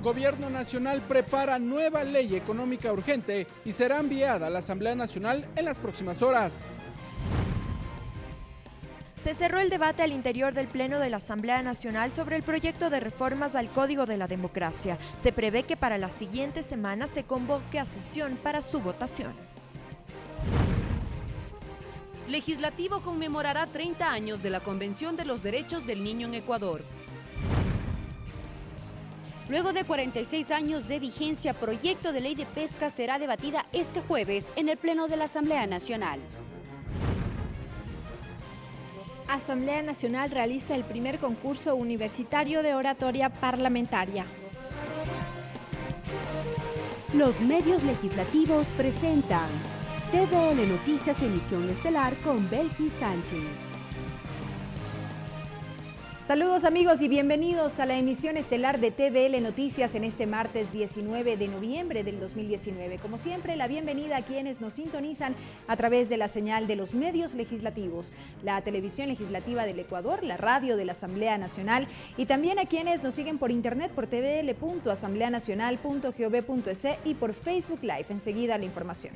Gobierno Nacional prepara nueva ley económica urgente y será enviada a la Asamblea Nacional en las próximas horas. Se cerró el debate al interior del Pleno de la Asamblea Nacional sobre el proyecto de reformas al Código de la Democracia. Se prevé que para la siguiente semana se convoque a sesión para su votación. Legislativo conmemorará 30 años de la Convención de los Derechos del Niño en Ecuador. Luego de 46 años de vigencia, proyecto de ley de pesca será debatida este jueves en el Pleno de la Asamblea Nacional. Asamblea Nacional realiza el primer concurso universitario de oratoria parlamentaria. Los medios legislativos presentan TVL Noticias Emisión Estelar con Belkis Sánchez. Saludos amigos y bienvenidos a la emisión estelar de TVL Noticias en este martes 19 de noviembre del 2019. Como siempre, la bienvenida a quienes nos sintonizan a través de la señal de los medios legislativos, la televisión legislativa del Ecuador, la radio de la Asamblea Nacional y también a quienes nos siguen por internet por tvl.asambleanacional.gov.es y por Facebook Live. Enseguida la información.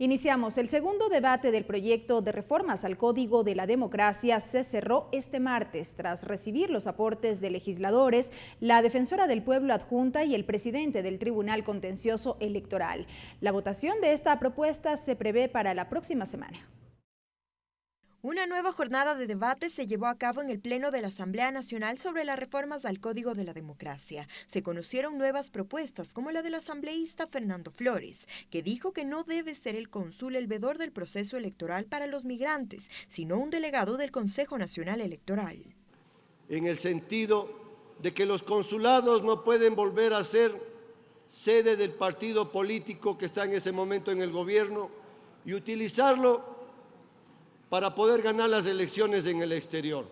Iniciamos. El segundo debate del proyecto de reformas al Código de la Democracia se cerró este martes tras recibir los aportes de legisladores, la defensora del pueblo adjunta y el presidente del Tribunal Contencioso Electoral. La votación de esta propuesta se prevé para la próxima semana. Una nueva jornada de debate se llevó a cabo en el Pleno de la Asamblea Nacional sobre las reformas al Código de la Democracia. Se conocieron nuevas propuestas, como la del asambleísta Fernando Flores, que dijo que no debe ser el cónsul el vedor del proceso electoral para los migrantes, sino un delegado del Consejo Nacional Electoral. En el sentido de que los consulados no pueden volver a ser sede del partido político que está en ese momento en el gobierno y utilizarlo para poder ganar las elecciones en el exterior.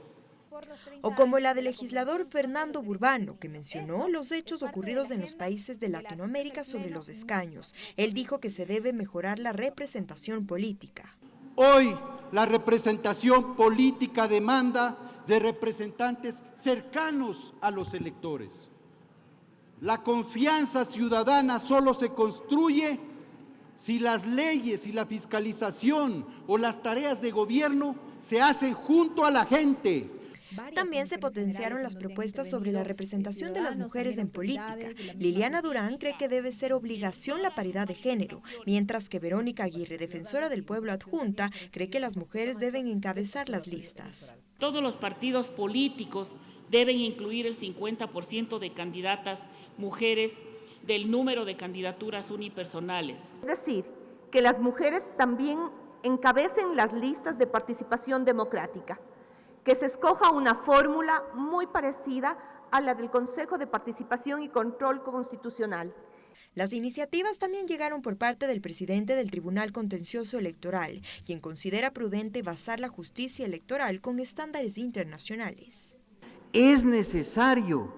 O como la del legislador Fernando Burbano, que mencionó los hechos ocurridos en los países de Latinoamérica sobre los escaños. Él dijo que se debe mejorar la representación política. Hoy la representación política demanda de representantes cercanos a los electores. La confianza ciudadana solo se construye si las leyes y la fiscalización o las tareas de gobierno se hacen junto a la gente. También se potenciaron las propuestas sobre la representación de las mujeres en política. Liliana Durán cree que debe ser obligación la paridad de género, mientras que Verónica Aguirre, defensora del pueblo adjunta, cree que las mujeres deben encabezar las listas. Todos los partidos políticos deben incluir el 50% de candidatas mujeres del número de candidaturas unipersonales. Es decir, que las mujeres también encabecen las listas de participación democrática, que se escoja una fórmula muy parecida a la del Consejo de Participación y Control Constitucional. Las iniciativas también llegaron por parte del presidente del Tribunal Contencioso Electoral, quien considera prudente basar la justicia electoral con estándares internacionales. Es necesario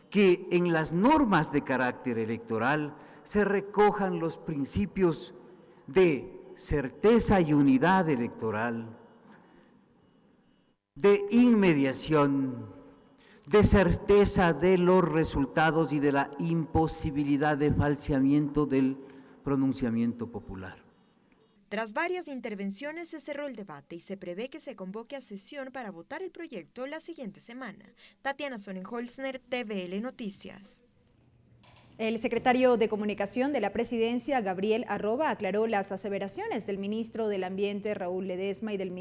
que en las normas de carácter electoral se recojan los principios de certeza y unidad electoral, de inmediación, de certeza de los resultados y de la imposibilidad de falseamiento del pronunciamiento popular. Tras varias intervenciones se cerró el debate y se prevé que se convoque a sesión para votar el proyecto la siguiente semana. Tatiana Sonnenholzner, TVL Noticias. El secretario de Comunicación de la Presidencia, Gabriel Arroba, aclaró las aseveraciones del ministro del Ambiente, Raúl Ledesma, y del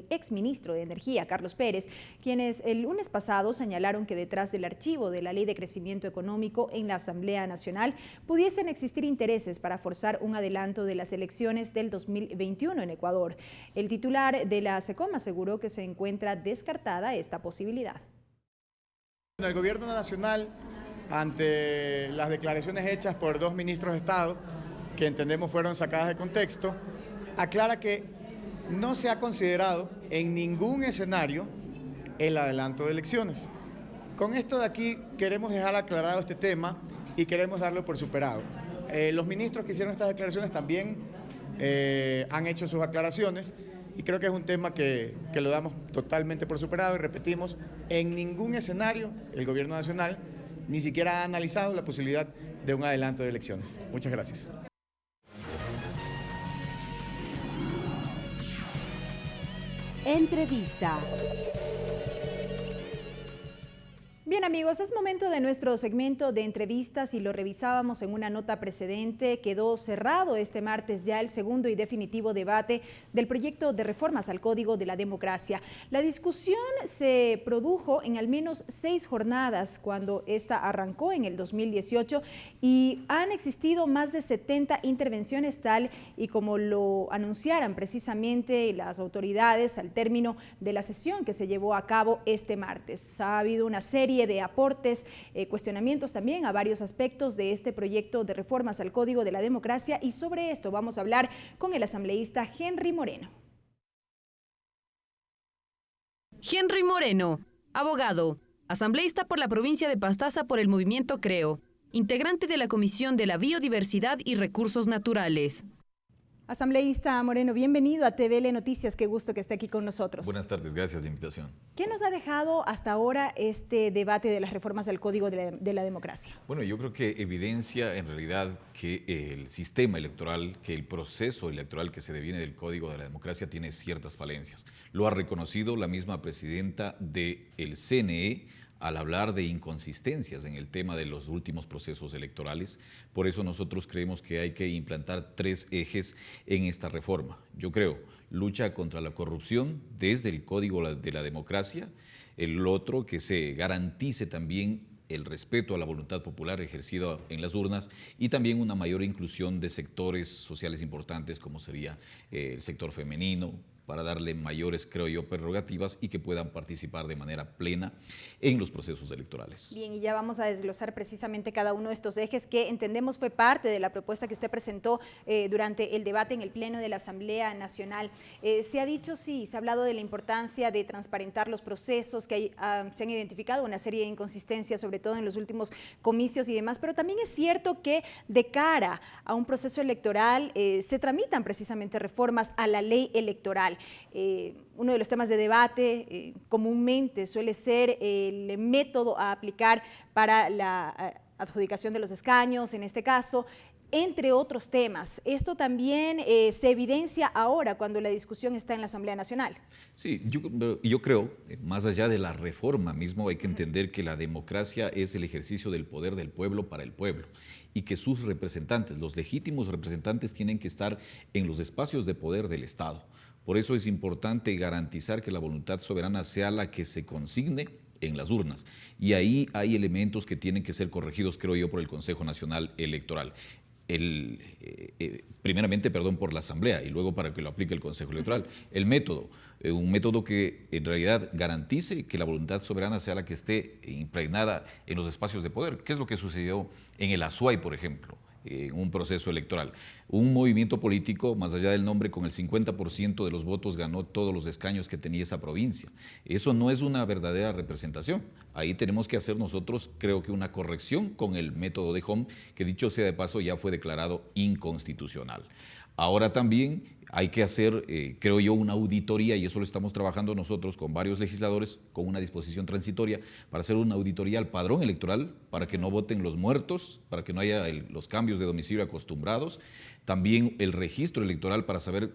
exministro de Energía, Carlos Pérez, quienes el lunes pasado señalaron que detrás del archivo de la Ley de Crecimiento Económico en la Asamblea Nacional pudiesen existir intereses para forzar un adelanto de las elecciones del 2021 en Ecuador. El titular de la SECOM aseguró que se encuentra descartada esta posibilidad. El gobierno nacional, ante las declaraciones hechas por dos ministros de Estado, que entendemos fueron sacadas de contexto, aclara que no se ha considerado en ningún escenario el adelanto de elecciones. Con esto de aquí queremos dejar aclarado este tema y queremos darlo por superado. Los ministros que hicieron estas declaraciones también han hecho sus aclaraciones y creo que es un tema que lo damos totalmente por superado y repetimos, en ningún escenario el Gobierno Nacional ni siquiera ha analizado la posibilidad de un adelanto de elecciones. Muchas gracias. Entrevista. Bien amigos, es momento de nuestro segmento de entrevistas y lo revisábamos en una nota precedente. Quedó cerrado este martes ya el segundo y definitivo debate del proyecto de reformas al Código de la Democracia. La discusión se produjo en al menos 6 jornadas cuando esta arrancó en el 2018 y han existido más de 70 intervenciones tal y como lo anunciaran precisamente las autoridades al término de la sesión que se llevó a cabo este martes. Ha habido una serie de aportes, cuestionamientos también a varios aspectos de este proyecto de reformas al Código de la Democracia y sobre esto vamos a hablar con el asambleísta Henry Moreno. Henry Moreno, abogado, asambleísta por la provincia de Pastaza por el movimiento Creo, integrante de la Comisión de la Biodiversidad y Recursos Naturales. Asambleísta Moreno, bienvenido a TVL Noticias, qué gusto que esté aquí con nosotros. Buenas tardes, gracias por la invitación. ¿Qué nos ha dejado hasta ahora este debate de las reformas al Código de la Democracia? Bueno, yo creo que evidencia en realidad que el sistema electoral, que el proceso electoral que se deviene del Código de la Democracia tiene ciertas falencias. Lo ha reconocido la misma presidenta del CNE, al hablar de inconsistencias en el tema de los últimos procesos electorales. Por eso nosotros creemos que hay que implantar 3 ejes en esta reforma. Yo creo, lucha contra la corrupción desde el Código de la Democracia, el otro que se garantice también el respeto a la voluntad popular ejercida en las urnas y también una mayor inclusión de sectores sociales importantes como sería el sector femenino, para darle mayores, creo yo, prerrogativas y que puedan participar de manera plena en los procesos electorales. Bien, y ya vamos a desglosar precisamente cada uno de estos ejes que entendemos fue parte de la propuesta que usted presentó durante el debate en el Pleno de la Asamblea Nacional. Se ha dicho, sí, se ha hablado de la importancia de transparentar los procesos, que se han identificado una serie de inconsistencias, sobre todo en los últimos comicios y demás, pero también es cierto que de cara a un proceso electoral se tramitan precisamente reformas a la ley electoral. Uno de los temas de debate comúnmente suele ser el método a aplicar para la adjudicación de los escaños, en este caso, entre otros temas. Esto también se evidencia ahora cuando la discusión está en la Asamblea Nacional. Sí, yo creo, más allá de la reforma mismo, hay que entender que la democracia es el ejercicio del poder del pueblo para el pueblo y que sus representantes, los legítimos representantes, tienen que estar en los espacios de poder del Estado. Por eso es importante garantizar que la voluntad soberana sea la que se consigne en las urnas. Y ahí hay elementos que tienen que ser corregidos, creo yo, por el Consejo Nacional Electoral. Primeramente, por la Asamblea y luego para que lo aplique el Consejo Electoral. El método, un método que en realidad garantice que la voluntad soberana sea la que esté impregnada en los espacios de poder. ¿Qué es lo que sucedió en el Azuay, por ejemplo? En un proceso electoral. Un movimiento político, más allá del nombre, con el 50% de los votos ganó todos los escaños que tenía esa provincia. Eso no es una verdadera representación. Ahí tenemos que hacer nosotros, creo que una corrección con el método de Home, que dicho sea de paso ya fue declarado inconstitucional. Ahora también hay que hacer, creo yo, una auditoría, y eso lo estamos trabajando nosotros con varios legisladores, con una disposición transitoria, para hacer una auditoría al padrón electoral, para que no voten los muertos, para que no haya los cambios de domicilio acostumbrados. También el registro electoral para saber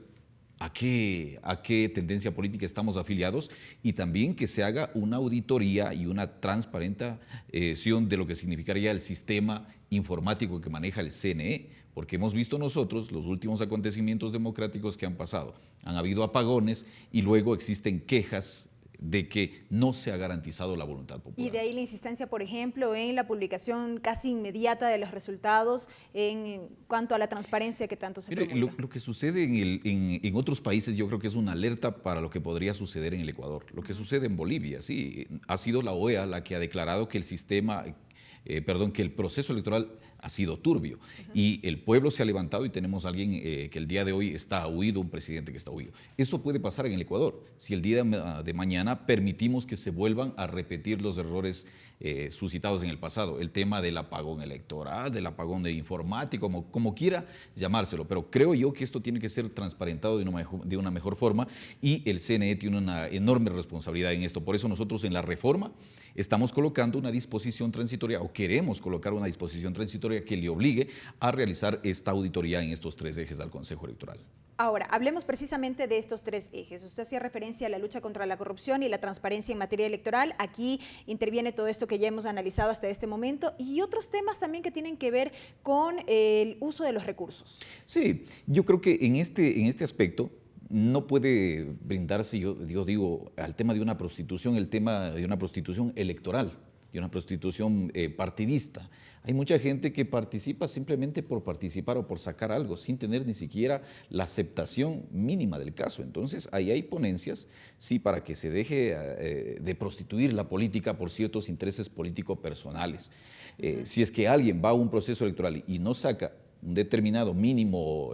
a qué tendencia política estamos afiliados, y también que se haga una auditoría y una transparentación de lo que significaría el sistema informático que maneja el CNE, porque hemos visto nosotros los últimos acontecimientos democráticos que han pasado. Han habido apagones y luego existen quejas de que no se ha garantizado la voluntad popular. Y de ahí la insistencia, por ejemplo, en la publicación casi inmediata de los resultados en cuanto a la transparencia que tanto se promulga. Lo que sucede en otros países yo creo que es una alerta para lo que podría suceder en el Ecuador. Lo que sucede en Bolivia, sí, ha sido la OEA la que ha declarado que el sistema que el proceso electoral ha sido turbio y el pueblo se ha levantado y tenemos a alguien que el día de hoy está huido, un presidente que está huido. Eso puede pasar en el Ecuador si el día de mañana permitimos que se vuelvan a repetir los errores suscitados en el pasado. El tema del apagón electoral, del apagón de informático, como quiera llamárselo. Pero creo yo que esto tiene que ser transparentado de una mejor forma y el CNE tiene una enorme responsabilidad en esto. Por eso nosotros en la reforma estamos colocando una disposición transitoria o queremos colocar una disposición transitoria que le obligue a realizar esta auditoría en estos 3 ejes al Consejo Electoral. Ahora, hablemos precisamente de estos 3 ejes. Usted hacía referencia a la lucha contra la corrupción y la transparencia en materia electoral. Aquí interviene todo esto que ya hemos analizado hasta este momento y otros temas también que tienen que ver con el uso de los recursos. Sí, yo creo que en este aspecto no puede brindarse, yo digo, al tema de una prostitución, el tema de una prostitución electoral, de una prostitución partidista. Hay mucha gente que participa simplemente por participar o por sacar algo, sin tener ni siquiera la aceptación mínima del caso. Entonces, ahí hay ponencias, sí, para que se deje de prostituir la política por ciertos intereses políticos personales. Si es que alguien va a un proceso electoral y no saca un determinado mínimo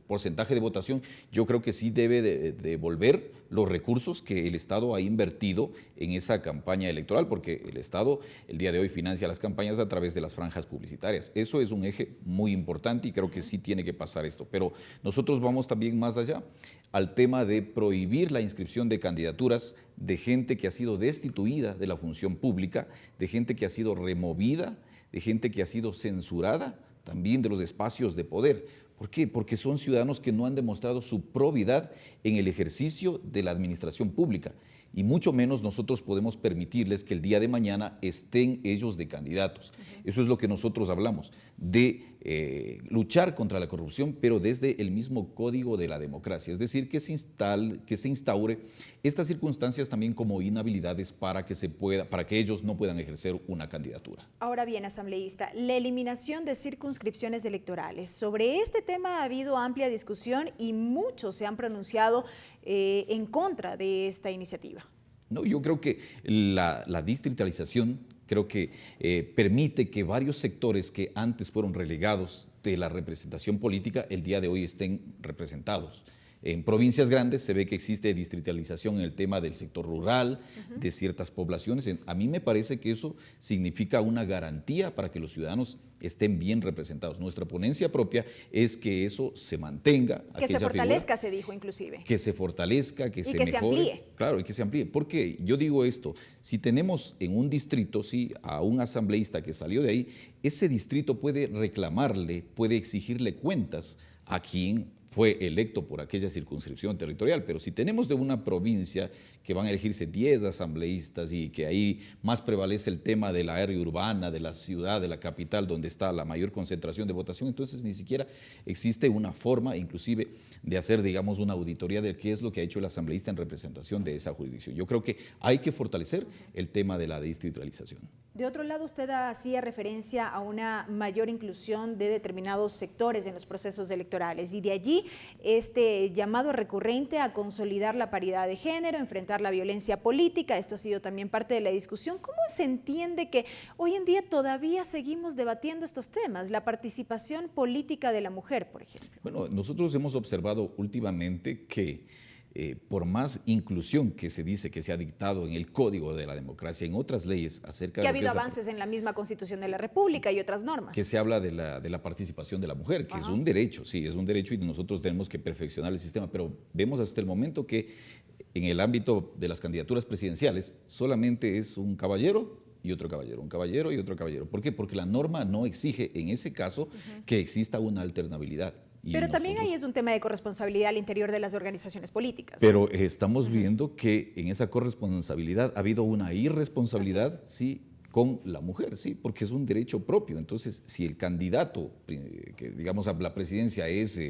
porcentaje de votación, yo creo que sí debe de devolver los recursos que el Estado ha invertido en esa campaña electoral, porque el Estado el día de hoy financia las campañas a través de las franjas publicitarias. Eso es un eje muy importante y creo que sí tiene que pasar esto. Pero nosotros vamos también más allá al tema de prohibir la inscripción de candidaturas de gente que ha sido destituida de la función pública, de gente que ha sido removida, de gente que ha sido censurada también de los espacios de poder. ¿Por qué? Porque son ciudadanos que no han demostrado su probidad en el ejercicio de la administración pública y mucho menos nosotros podemos permitirles que el día de mañana estén ellos de candidatos. Eso es lo que nosotros hablamos, de luchar contra la corrupción, pero desde el mismo código de la democracia, es decir, que se instaure estas circunstancias también como inhabilidades para que ellos no puedan ejercer una candidatura. Ahora bien, asambleísta, la eliminación de circunscripciones electorales. Sobre este tema ha habido amplia discusión y muchos se han pronunciado en contra de esta iniciativa. No, yo creo que la distritalización creo que permite que varios sectores que antes fueron relegados de la representación política el día de hoy estén representados. En provincias grandes se ve que existe distritalización en el tema del sector rural, de ciertas poblaciones. A mí me parece que eso significa una garantía para que los ciudadanos estén bien representados. Nuestra ponencia propia es que eso se mantenga. Que se fortalezca, se dijo inclusive. Que se fortalezca, que se mejore. Se amplíe. Claro, y que se amplíe. Porque yo digo esto, si tenemos en un distrito, sí, a un asambleísta que salió de ahí, ese distrito puede reclamarle, puede exigirle cuentas a quien fue electo por aquella circunscripción territorial, pero si tenemos de una provincia que van a elegirse 10 asambleístas y que ahí más prevalece el tema de la área urbana, de la ciudad, de la capital, donde está la mayor concentración de votación, entonces ni siquiera existe una forma, inclusive, de hacer, digamos, una auditoría de qué es lo que ha hecho el asambleísta en representación de esa jurisdicción. Yo creo que hay que fortalecer el tema de la distritalización. De otro lado, usted hacía referencia a una mayor inclusión de determinados sectores en los procesos electorales y de allí este llamado recurrente a consolidar la paridad de género, enfrentar la violencia política. Esto ha sido también parte de la discusión. ¿Cómo se entiende que hoy en día todavía seguimos debatiendo estos temas? La participación política de la mujer, por ejemplo. Bueno, nosotros hemos observado últimamente que por más inclusión que se dice que se ha dictado en el Código de la Democracia, en otras leyes acerca de... Que ha habido avances en la misma Constitución de la República y otras normas. Que se habla de la participación de la mujer, que es un derecho, sí, es un derecho y nosotros tenemos que perfeccionar el sistema, pero vemos hasta el momento que en el ámbito de las candidaturas presidenciales solamente es un caballero y otro caballero, un caballero y otro caballero. ¿Por qué? Porque la norma no exige en ese caso que exista una alternabilidad. Pero también ahí es un tema de corresponsabilidad al interior de las organizaciones políticas. Pero estamos viendo que en esa corresponsabilidad ha habido una irresponsabilidad, sí, con la mujer, sí, porque es un derecho propio. Entonces, si el candidato, que digamos a la presidencia es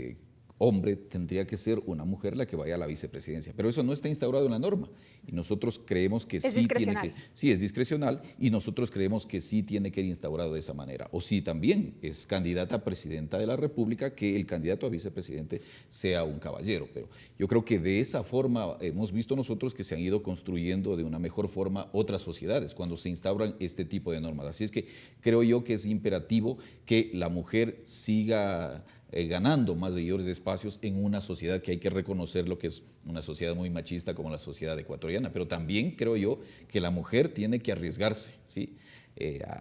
hombre, tendría que ser una mujer la que vaya a la vicepresidencia. Pero eso no está instaurado en la norma y nosotros creemos que sí tiene que... Sí, es discrecional y nosotros creemos que sí tiene que ir instaurado de esa manera. O si también es candidata a presidenta de la República, que el candidato a vicepresidente sea un caballero. Pero yo creo que de esa forma hemos visto nosotros que se han ido construyendo de una mejor forma otras sociedades cuando se instauran este tipo de normas. Así es que creo yo que es imperativo que la mujer siga ganando más mayores espacios en una sociedad que hay que reconocer lo que es una sociedad muy machista como la sociedad ecuatoriana, pero también creo yo que la mujer tiene que arriesgarse, ¿sí?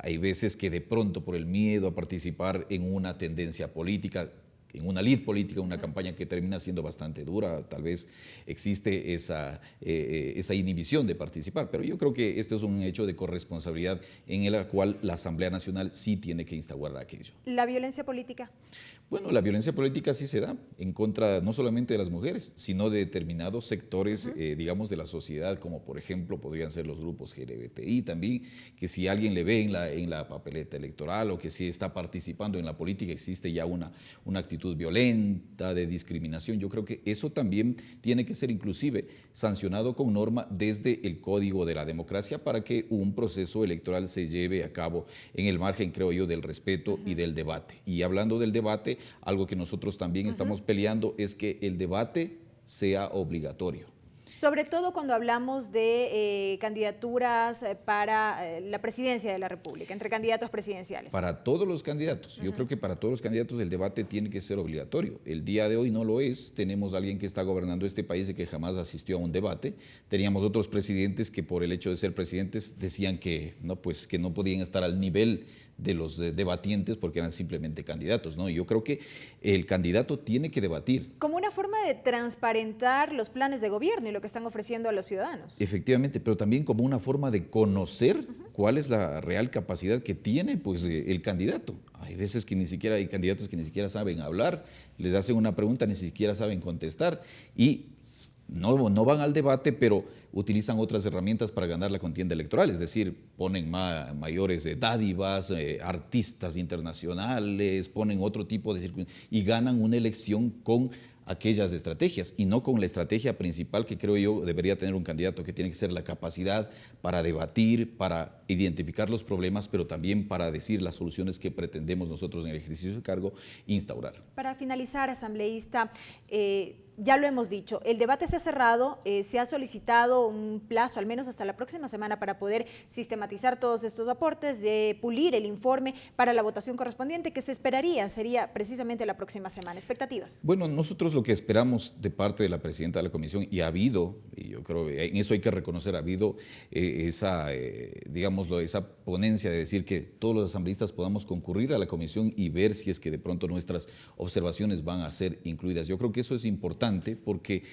Hay veces que de pronto por el miedo a participar en una tendencia política, en una lid política, una campaña que termina siendo bastante dura, tal vez existe esa inhibición de participar, pero yo creo que este es un hecho de corresponsabilidad en el cual la Asamblea Nacional sí tiene que instaurar aquello. ¿La violencia política? Bueno, la violencia política sí se da en contra no solamente de las mujeres, sino de determinados sectores, digamos, de la sociedad, como por ejemplo podrían ser los grupos LGBTI también, que si alguien le ve en la papeleta electoral o que si está participando en la política existe ya una actitud violenta, de discriminación. Yo creo que eso también tiene que ser inclusive sancionado con norma desde el Código de la Democracia para que un proceso electoral se lleve a cabo en el margen, creo yo, del respeto y del debate. Y hablando del debate, algo que nosotros también estamos peleando es que el debate sea obligatorio. Sobre todo cuando hablamos de candidaturas para la presidencia de la República, entre candidatos presidenciales. Para todos los candidatos. Yo creo que para todos los candidatos el debate tiene que ser obligatorio. El día de hoy no lo es. Tenemos a alguien que está gobernando este país y que jamás asistió a un debate. Teníamos otros presidentes que por el hecho de ser presidentes decían que no podían estar al nivel de los debatientes porque eran simplemente candidatos, ¿no? Yo creo que el candidato tiene que debatir. Como una forma de transparentar los planes de gobierno y lo que están ofreciendo a los ciudadanos. Efectivamente, pero también como una forma de conocer cuál es la real capacidad que tiene pues, el candidato. Hay veces que hay candidatos que ni siquiera saben hablar, les hacen una pregunta, ni siquiera saben contestar y no van al debate, pero utilizan otras herramientas para ganar la contienda electoral, es decir, ponen mayores dádivas, artistas internacionales, ponen otro tipo de circunstancias y ganan una elección con aquellas estrategias y no con la estrategia principal que creo yo debería tener un candidato, que tiene que ser la capacidad para debatir, para identificar los problemas, pero también para decir las soluciones que pretendemos nosotros en el ejercicio de cargo instaurar. Para finalizar, asambleísta, ya lo hemos dicho, el debate se ha cerrado, se ha solicitado un plazo, al menos hasta la próxima semana, para poder sistematizar todos estos aportes, de pulir el informe para la votación correspondiente, que se esperaría sería precisamente la próxima semana. ¿Expectativas? Bueno, nosotros lo que esperamos de parte de la presidenta de la comisión, y ha habido, y yo creo que en eso hay que reconocer, ha habido esa ponencia de decir que todos los asambleístas podamos concurrir a la comisión y ver si es que de pronto nuestras observaciones van a ser incluidas. Yo creo que eso es importante porque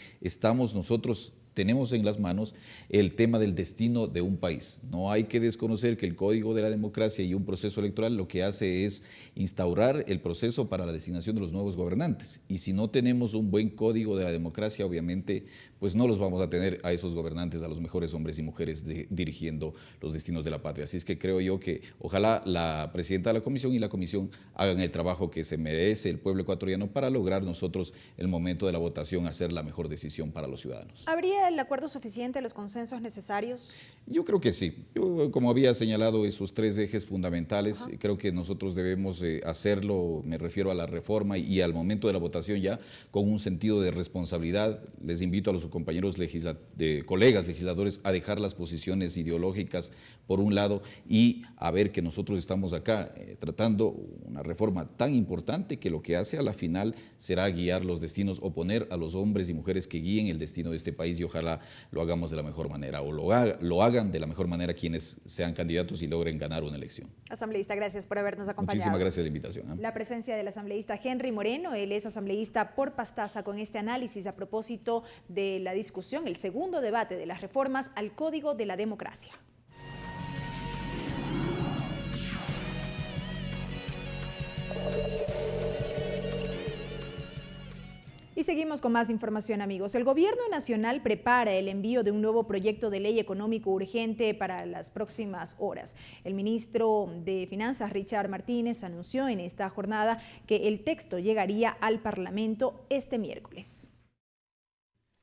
tenemos en las manos el tema del destino de un país. No hay que desconocer que el Código de la Democracia y un proceso electoral lo que hace es instaurar el proceso para la designación de los nuevos gobernantes. Y si no tenemos un buen Código de la Democracia, obviamente, pues no los vamos a tener a esos gobernantes, a los mejores hombres y mujeres dirigiendo los destinos de la patria. Así es que creo yo que ojalá la presidenta de la comisión y la comisión hagan el trabajo que se merece el pueblo ecuatoriano para lograr nosotros, el momento de la votación, hacer la mejor decisión para los ciudadanos. ¿Habría el acuerdo suficiente, los consensos necesarios? Yo creo que sí. Yo, como había señalado esos tres ejes fundamentales, creo que nosotros debemos hacerlo, me refiero a la reforma y al momento de la votación ya, con un sentido de responsabilidad. Les invito a los compañeros colegas legisladores a dejar las posiciones ideológicas por un lado y a ver que nosotros estamos acá tratando una reforma tan importante que lo que hace a la final será guiar los destinos o poner a los hombres y mujeres que guíen el destino de este país y ojalá lo hagamos de la mejor manera o lo hagan de la mejor manera quienes sean candidatos y logren ganar una elección. Asambleísta, gracias por habernos acompañado. Muchísimas gracias por la invitación. La presencia del asambleísta Henry Moreno, él es asambleísta por Pastaza, con este análisis a propósito de la discusión, el segundo debate de las reformas al Código de la Democracia. Y seguimos con más información, amigos. El Gobierno Nacional prepara el envío de un nuevo proyecto de ley económico urgente para las próximas horas. El ministro de Finanzas, Richard Martínez, anunció en esta jornada que el texto llegaría al Parlamento este miércoles.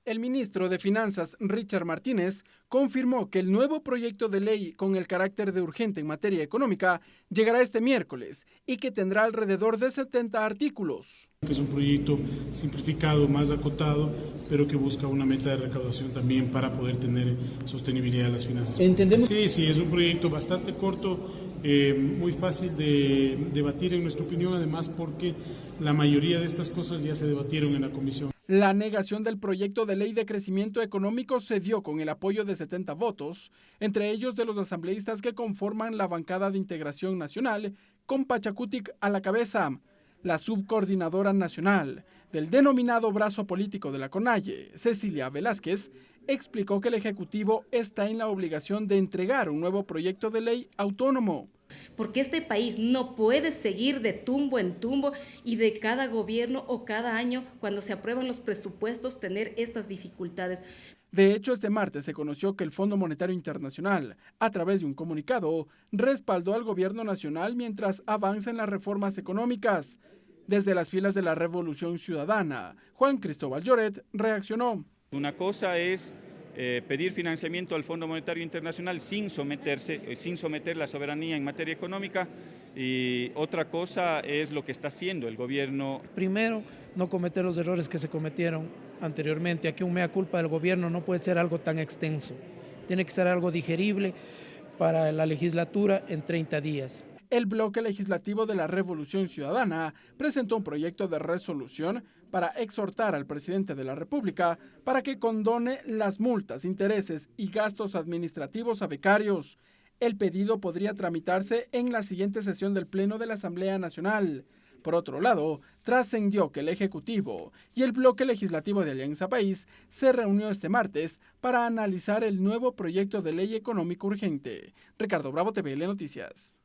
El ministro de Finanzas, Richard Martínez, confirmó que el nuevo proyecto de ley con el carácter de urgente en materia económica llegará este miércoles y que tendrá alrededor de 70 artículos. Es un proyecto simplificado, más acotado, pero que busca una meta de recaudación también para poder tener sostenibilidad de las finanzas. ¿Entendemos? Sí, es un proyecto bastante corto, muy fácil de debatir en nuestra opinión, además porque la mayoría de estas cosas ya se debatieron en la comisión. La negación del proyecto de ley de crecimiento económico se dio con el apoyo de 70 votos, entre ellos de los asambleístas que conforman la bancada de Integración Nacional, con Pachacutic a la cabeza. La subcoordinadora nacional del denominado brazo político de la CONAIE, Cecilia Velázquez, explicó que el Ejecutivo está en la obligación de entregar un nuevo proyecto de ley autónomo. Porque este país no puede seguir de tumbo en tumbo y de cada gobierno o cada año, cuando se aprueban los presupuestos, tener estas dificultades. De hecho, este martes se conoció que el Fondo Monetario Internacional, a través de un comunicado, respaldó al gobierno nacional mientras avanzan las reformas económicas. Desde las filas de la Revolución Ciudadana, Juan Cristóbal Lloret reaccionó. Una cosa es pedir financiamiento al Fondo Monetario Internacional sin someter la soberanía en materia económica, y otra cosa es lo que está haciendo el gobierno. Primero, no cometer los errores que se cometieron anteriormente. Aquí un mea culpa del gobierno no puede ser algo tan extenso, tiene que ser algo digerible para la legislatura en 30 días. El bloque legislativo de la Revolución Ciudadana presentó un proyecto de resolución para exhortar al presidente de la República para que condone las multas, intereses y gastos administrativos a becarios. El pedido podría tramitarse en la siguiente sesión del Pleno de la Asamblea Nacional. Por otro lado, trascendió que el Ejecutivo y el bloque legislativo de Alianza País se reunió este martes para analizar el nuevo proyecto de ley económico urgente. Ricardo Bravo, TVL Noticias.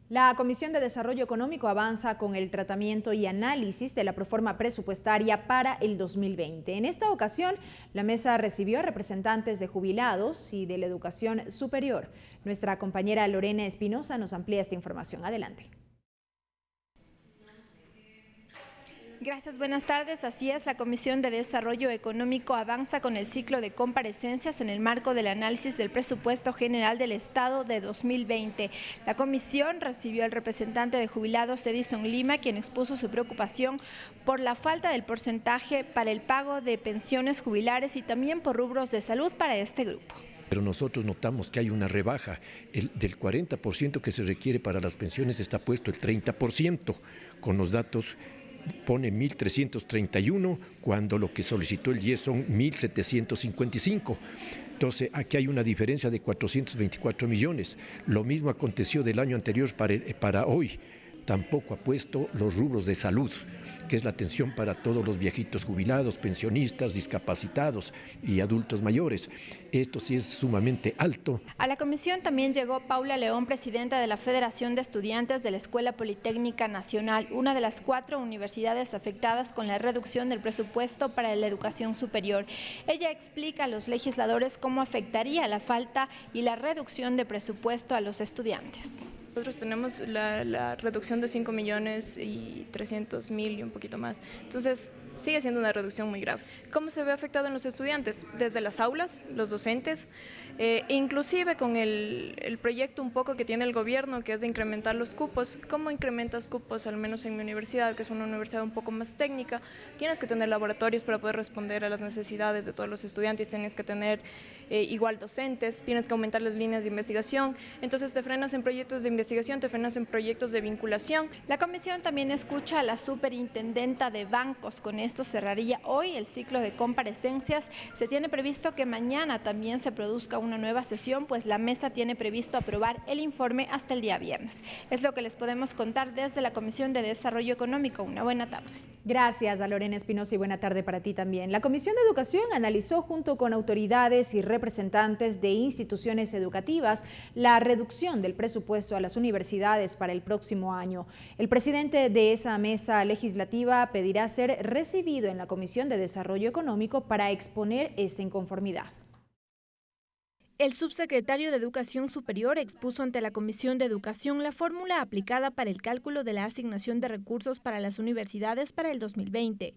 La Comisión de Desarrollo Económico avanza con el tratamiento y análisis de la proforma presupuestaria para el 2020. En esta ocasión, la mesa recibió a representantes de jubilados y de la educación superior. Nuestra compañera Lorena Espinosa nos amplía esta información. Adelante. Gracias, buenas tardes. Así es, la Comisión de Desarrollo Económico avanza con el ciclo de comparecencias en el marco del análisis del presupuesto general del Estado de 2020. La comisión recibió al representante de jubilados Edison Lima, quien expuso su preocupación por la falta del porcentaje para el pago de pensiones jubilares y también por rubros de salud para este grupo. Pero nosotros notamos que hay una rebaja, del 40% que se requiere para las pensiones está puesto el 30%, con los datos pone 1.331 cuando lo que solicitó el IES son 1.755. Entonces aquí hay una diferencia de 424 millones. Lo mismo aconteció del año anterior para hoy. Tampoco ha puesto los rubros de salud, que es la atención para todos los viejitos jubilados, pensionistas, discapacitados y adultos mayores. Esto sí es sumamente alto. A la comisión también llegó Paula León, presidenta de la Federación de Estudiantes de la Escuela Politécnica Nacional, una de las 4 universidades afectadas con la reducción del presupuesto para la educación superior. Ella explica a los legisladores cómo afectaría la falta y la reducción de presupuesto a los estudiantes. Nosotros tenemos la reducción de 5.300.000 y un poquito más. Entonces, sigue siendo una reducción muy grave. ¿Cómo se ve afectado en los estudiantes? Desde las aulas, los docentes, inclusive con el proyecto un poco que tiene el gobierno, que es de incrementar los cupos. ¿Cómo incrementas cupos? Al menos en mi universidad, que es una universidad un poco más técnica, tienes que tener laboratorios para poder responder a las necesidades de todos los estudiantes, tienes que tener igual docentes, tienes que aumentar las líneas de investigación, entonces te frenas en proyectos de investigación, te frenas en proyectos de vinculación. La comisión también escucha a la superintendenta de bancos. Con esto cerraría hoy el ciclo de comparecencias. Se tiene previsto que mañana también se produzca una nueva sesión, pues la mesa tiene previsto aprobar el informe hasta el día viernes. Es lo que les podemos contar desde la Comisión de Desarrollo Económico. Una buena tarde. Gracias a Lorena Espinosa y buena tarde para ti también. La Comisión de Educación analizó junto con autoridades y representantes representantes de instituciones educativas la reducción del presupuesto a las universidades para el próximo año. El presidente de esa mesa legislativa pedirá ser recibido en la Comisión de Desarrollo Económico para exponer esta inconformidad. El subsecretario de Educación Superior expuso ante la Comisión de Educación la fórmula aplicada para el cálculo de la asignación de recursos para las universidades para el 2020.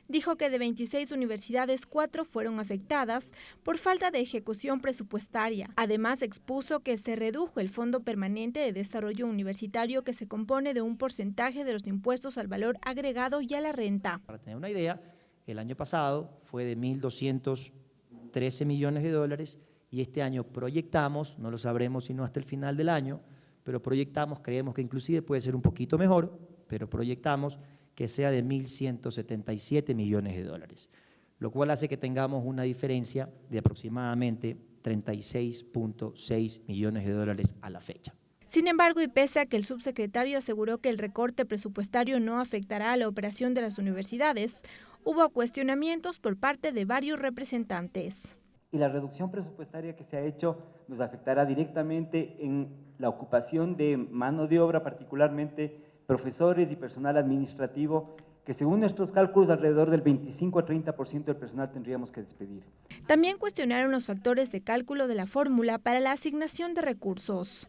Dijo que de 26 universidades, 4 fueron afectadas por falta de ejecución presupuestaria. Además, expuso que se redujo el Fondo Permanente de Desarrollo Universitario, que se compone de un porcentaje de los impuestos al valor agregado y a la renta. Para tener una idea, el año pasado fue de 1.213 millones de dólares y este año proyectamos, no lo sabremos sino hasta el final del año, pero proyectamos, creemos que inclusive puede ser un poquito mejor, pero proyectamos que sea de 1.177 millones de dólares, lo cual hace que tengamos una diferencia de aproximadamente 36.6 millones de dólares a la fecha. Sin embargo, y pese a que el subsecretario aseguró que el recorte presupuestario no afectará a la operación de las universidades, hubo cuestionamientos por parte de varios representantes. Y la reducción presupuestaria que se ha hecho nos afectará directamente en la ocupación de mano de obra, particularmente profesores y personal administrativo, que según nuestros cálculos alrededor del 25 a 30% del personal tendríamos que despedir. También cuestionaron los factores de cálculo de la fórmula para la asignación de recursos.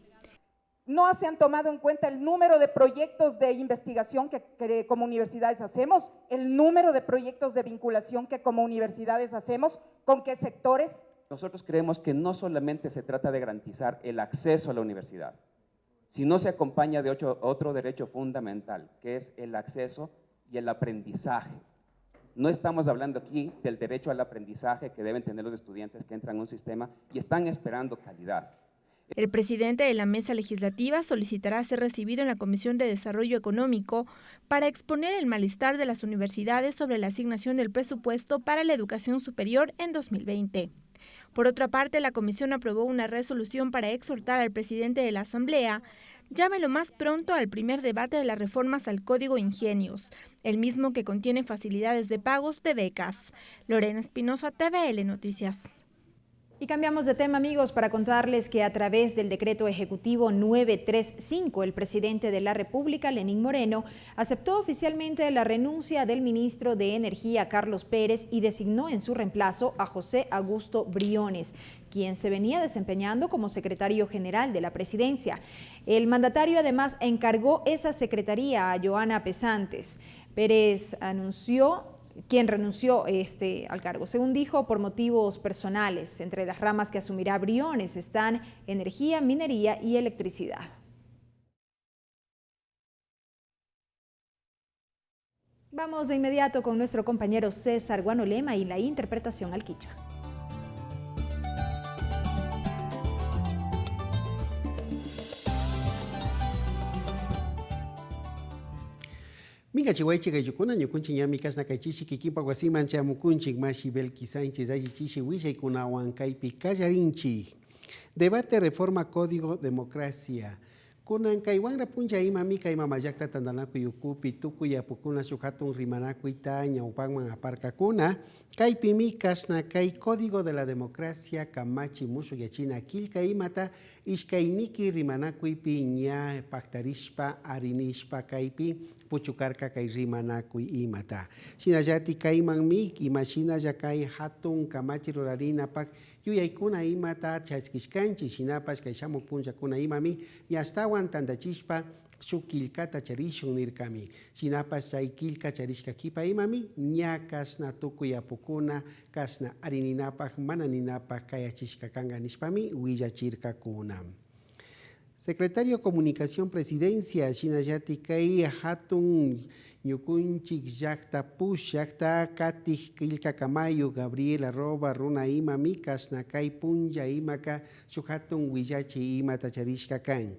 No se han tomado en cuenta el número de proyectos de investigación que como universidades hacemos, el número de proyectos de vinculación que como universidades hacemos, con qué sectores. Nosotros creemos que no solamente se trata de garantizar el acceso a la universidad, sino se acompaña de otro derecho fundamental, que es el acceso y el aprendizaje. No estamos hablando aquí del derecho al aprendizaje que deben tener los estudiantes que entran a un sistema y están esperando calidad. El presidente de la mesa legislativa solicitará ser recibido en la Comisión de Desarrollo Económico para exponer el malestar de las universidades sobre la asignación del presupuesto para la educación superior en 2020. Por otra parte, la comisión aprobó una resolución para exhortar al presidente de la Asamblea llame lo más pronto al primer debate de las reformas al Código Ingenios, el mismo que contiene facilidades de pagos de becas. Lorena Espinosa, TVL Noticias. Y cambiamos de tema, amigos, para contarles que a través del decreto ejecutivo 935, el presidente de la República, Lenín Moreno, aceptó oficialmente la renuncia del ministro de Energía, Carlos Pérez, y designó en su reemplazo a José Augusto Briones, quien se venía desempeñando como secretario general de la presidencia. El mandatario además encargó esa secretaría a Joana Pesantes. Pérez quien renunció al cargo, según dijo, por motivos personales. Entre las ramas que asumirá Briones están energía, minería y electricidad. Vamos de inmediato con nuestro compañero César Guanolema y la interpretación al quichua. Minga chihuaychi gayukuna ñukunchi ñami kasna kaychishi kikinpa wasimancha mukunchik mashi Belki Sánchez allichishi wishaykuna huancaypi kallarinchi. Debate reforma código democracia. Kunan kaywanra puncha imami kaymamayakta tandanaku yukupi tukuyapukuna shukhatun rimanakuita ñawpanman aparkakuna kaypimi kasna kay código de la democracia kamachi musukyachina kilka imata ishkayniki rimanakuypi ña pactarishpa arinishpa kaypi puchukarka kay rimanakuy imata. Shinallati kaymanmi imashinalla kay hatun kamachi rurarinapak yuyaykuna imata chaskishkanchi shinapash kay shamuk punchakuna imami yastawan tandachishpa shuk kilkata charishun nirkami. Shinapash chay kilka charishka kipa imami ña kasna tukuyapukuna kasna arininapak mananinapak kayachishka kanga nishpami willachirkakuna. Secretario de Comunicación Presidencia, Shinallati kay hatun ñukunchik llaqta push llaqta katij kilka kamayu Gabriel @ imami kasna kay punlla imaka shuk hatun willachi imata charishka kan.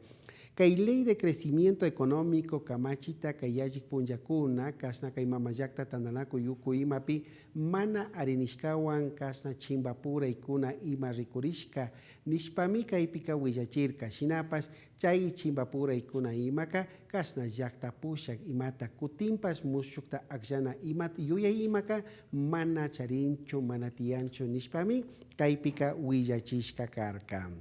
Kay ley de crecimiento económico kamachita kayajik punjakuna kasna kay mamayakta tandanaku yuku imapi mana arinishkawan kasna chimbapura ikuna ima rikurishka nishpami kaypika willachirka shinapas chay chimbapura ikuna imaka kasna llakta pushak imata kutimpas mushukta akllana imata yuya imaka mana charinchu mana tiyanchu nishpami kaypika willachishka karka.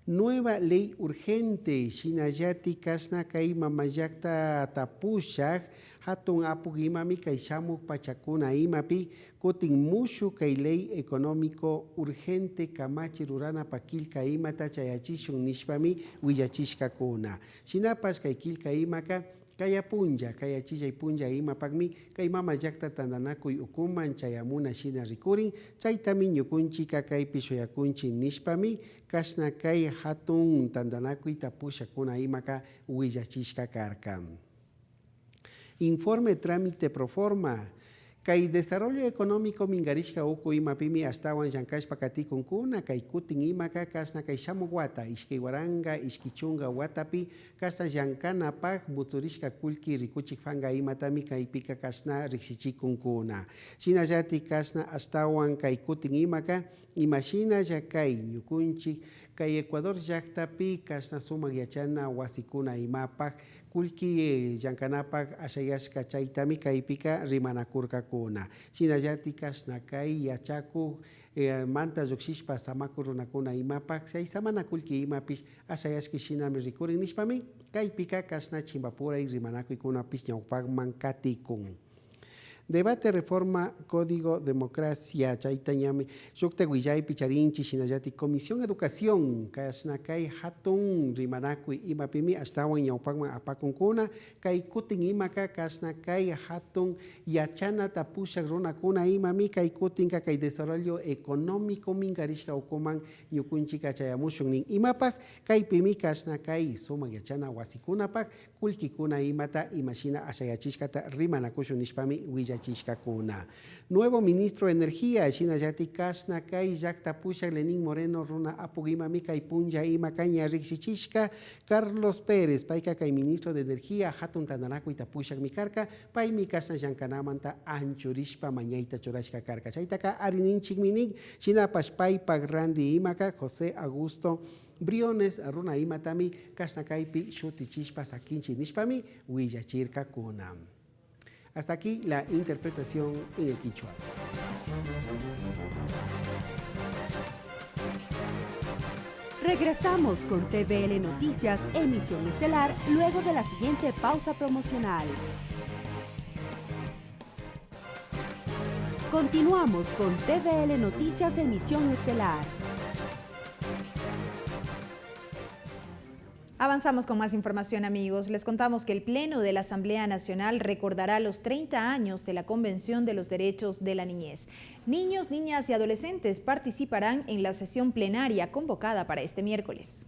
Nueva ley urgente, shinayati kasna kay mamayakta tapushak, hatun apug imami kay shamuk pachakuna imapi, kutin mushu kay ley económico urgente kamachi rurana pakilka imata chayachishun nishpami willachishka kuna. Shinapas kay kilka imaka, kaya punja, kaya chijay punja imapagmi, kay mamayakta tandanakuy ukuman chayamuna shina rikurin, chaytami ñukunchika kay pishoyakunchi nishpami, kasna kay hatun tandanakuy tapusha kuna imaka willachishka karka. Informe trámite pro forma. Kay desarrollo económico mingarishka uku imapimi astawan llankashpa katikunkuna kay kutin imaka kasna kay shamuwata ishki waranga ishkichunga watapi kasna llankanapak butsurishka kulki rikuchik fanga imatami kay pika kasna riksichikunkuna. Shinallati kasna astawan kay kutin imaka imashina kay ñukunchik kay Ecuador llaktapi kasna sumak yachana wasikuna imapak kulki llankanapak ashayashka chaytami kaypika rimanakurka kuna. Shinallati kasna kay yachaku manta lluksishpa samaku runakuna imapak chay samana kulki imapish ashayashki shinami rikurin nishpami kaypika kasna chimbapuray rimanakuykuna ñawpakman katikun. Debate reforma código democracia chaytañami shukta willaypi charinchi shinallati comisión educación kasna kay hatun rimanakuy imapimi astawan ñawpakman apakunkuna kay kutin imaka kasna kay hatun yachana tapushak runakuna imami kay kutinka kay desarrollo económico mingarishka ukuman ñukunchika chayamushun nin imapak kaypimi kasna kay sumak yachana wasikunapak kulkikuna imata imashina ashayachishkata rimanakushun nishpami willachishkakuna. Nuevo ministro de Energía, shinallati kasna kay llakta pushak Lenín Moreno runa apug imami kay punja ima kaña riksichishka Carlos Pérez, payka kay ministro de Energía hatun tandanakuy tapushak mikarka, paymi kasna llankanamanta anchurishpa mañayta churashka karka. Chaytaka arininchikminik, shinapash paypak randi imaka José Augusto Briones runa imatami kasna kaypi shutichishpa sakinchi nishpami willachirka kuna. Hasta aquí la interpretación en el quichua. Regresamos con TVL Noticias, emisión estelar, luego de la siguiente pausa promocional. Continuamos con TVL Noticias, emisión estelar. Avanzamos con más información, amigos. Les contamos que el Pleno de la Asamblea Nacional recordará los 30 años de la Convención de los Derechos de la Niñez. Niños, niñas y adolescentes participarán en la sesión plenaria convocada para este miércoles.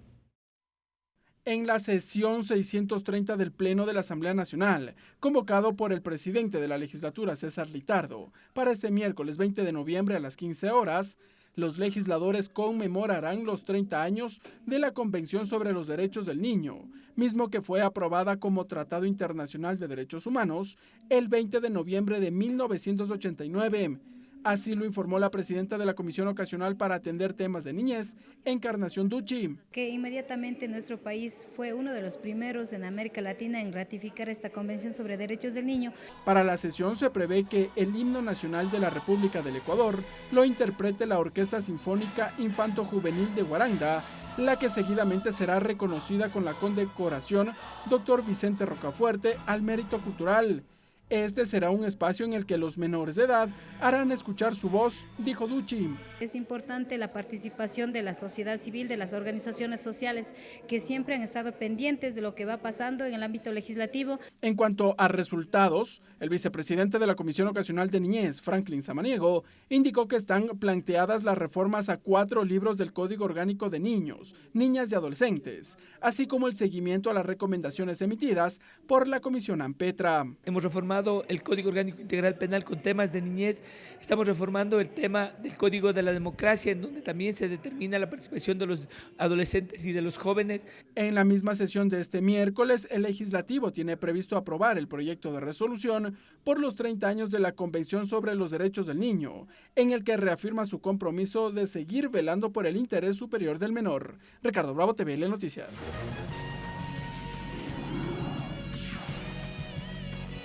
En la sesión 630 del Pleno de la Asamblea Nacional, convocado por el presidente de la legislatura, César Litardo, para este miércoles 20 de noviembre a las 15 horas, los legisladores conmemorarán los 30 años de la Convención sobre los Derechos del Niño, mismo que fue aprobada como Tratado Internacional de Derechos Humanos el 20 de noviembre de 1989. Así lo informó la presidenta de la Comisión Ocasional para atender temas de niñez, Encarnación Ducci. Que inmediatamente nuestro país fue uno de los primeros en América Latina en ratificar esta Convención sobre Derechos del Niño. Para la sesión se prevé que el himno nacional de la República del Ecuador lo interprete la Orquesta Sinfónica Infanto Juvenil de Guaranda, la que seguidamente será reconocida con la condecoración Dr. Vicente Rocafuerte al Mérito Cultural. Este será un espacio en el que los menores de edad harán escuchar su voz, dijo Ducci. Es importante la participación de la sociedad civil, de las organizaciones sociales, que siempre han estado pendientes de lo que va pasando en el ámbito legislativo. En cuanto a resultados, el vicepresidente de la Comisión Ocasional de Niñez, Franklin Samaniego, indicó que están planteadas las reformas a 4 libros del Código Orgánico de Niños, Niñas y Adolescentes, así como el seguimiento a las recomendaciones emitidas por la Comisión AMPETRA. Hemos reformado reformado el Código Orgánico Integral Penal con temas de niñez, estamos reformando el tema del Código de la Democracia, en donde también se determina la participación de los adolescentes y de los jóvenes. En la misma sesión de este miércoles, el legislativo tiene previsto aprobar el proyecto de resolución por los 30 años de la Convención sobre los Derechos del Niño, en el que reafirma su compromiso de seguir velando por el interés superior del menor. Ricardo Bravo, TVL Noticias.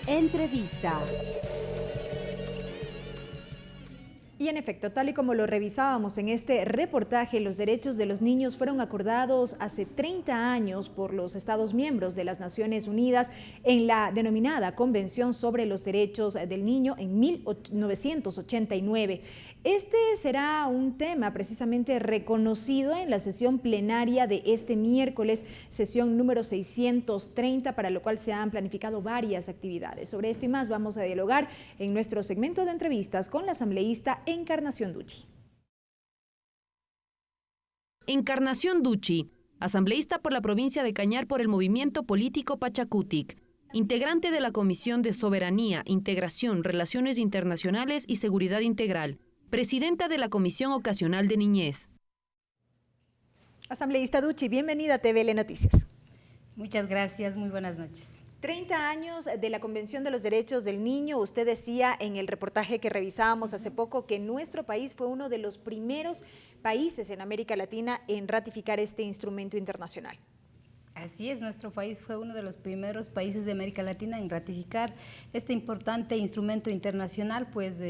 Entrevista. Y en efecto, tal y como lo revisábamos en este reportaje, los derechos de los niños fueron acordados hace 30 años por los Estados miembros de las Naciones Unidas en la denominada Convención sobre los Derechos del Niño en 1989. Este será un tema precisamente reconocido en la sesión plenaria de este miércoles, sesión número 630, para lo cual se han planificado varias actividades. Sobre esto y más vamos a dialogar en nuestro segmento de entrevistas con la asambleísta Encarnación Ducci. Encarnación Ducci, asambleísta por la provincia de Cañar por el movimiento político Pachacutic, integrante de la Comisión de Soberanía, Integración, Relaciones Internacionales y Seguridad Integral, presidenta de la Comisión Ocasional de Niñez. Asambleísta Ducci, bienvenida a TVL Noticias. Muchas gracias, muy buenas noches. 30 años de la Convención de los Derechos del Niño. Usted decía en el reportaje que revisábamos hace poco que nuestro país fue uno de los primeros países en América Latina en ratificar este instrumento internacional. Así es, nuestro país fue uno de los primeros países de América Latina en ratificar este importante instrumento internacional, pues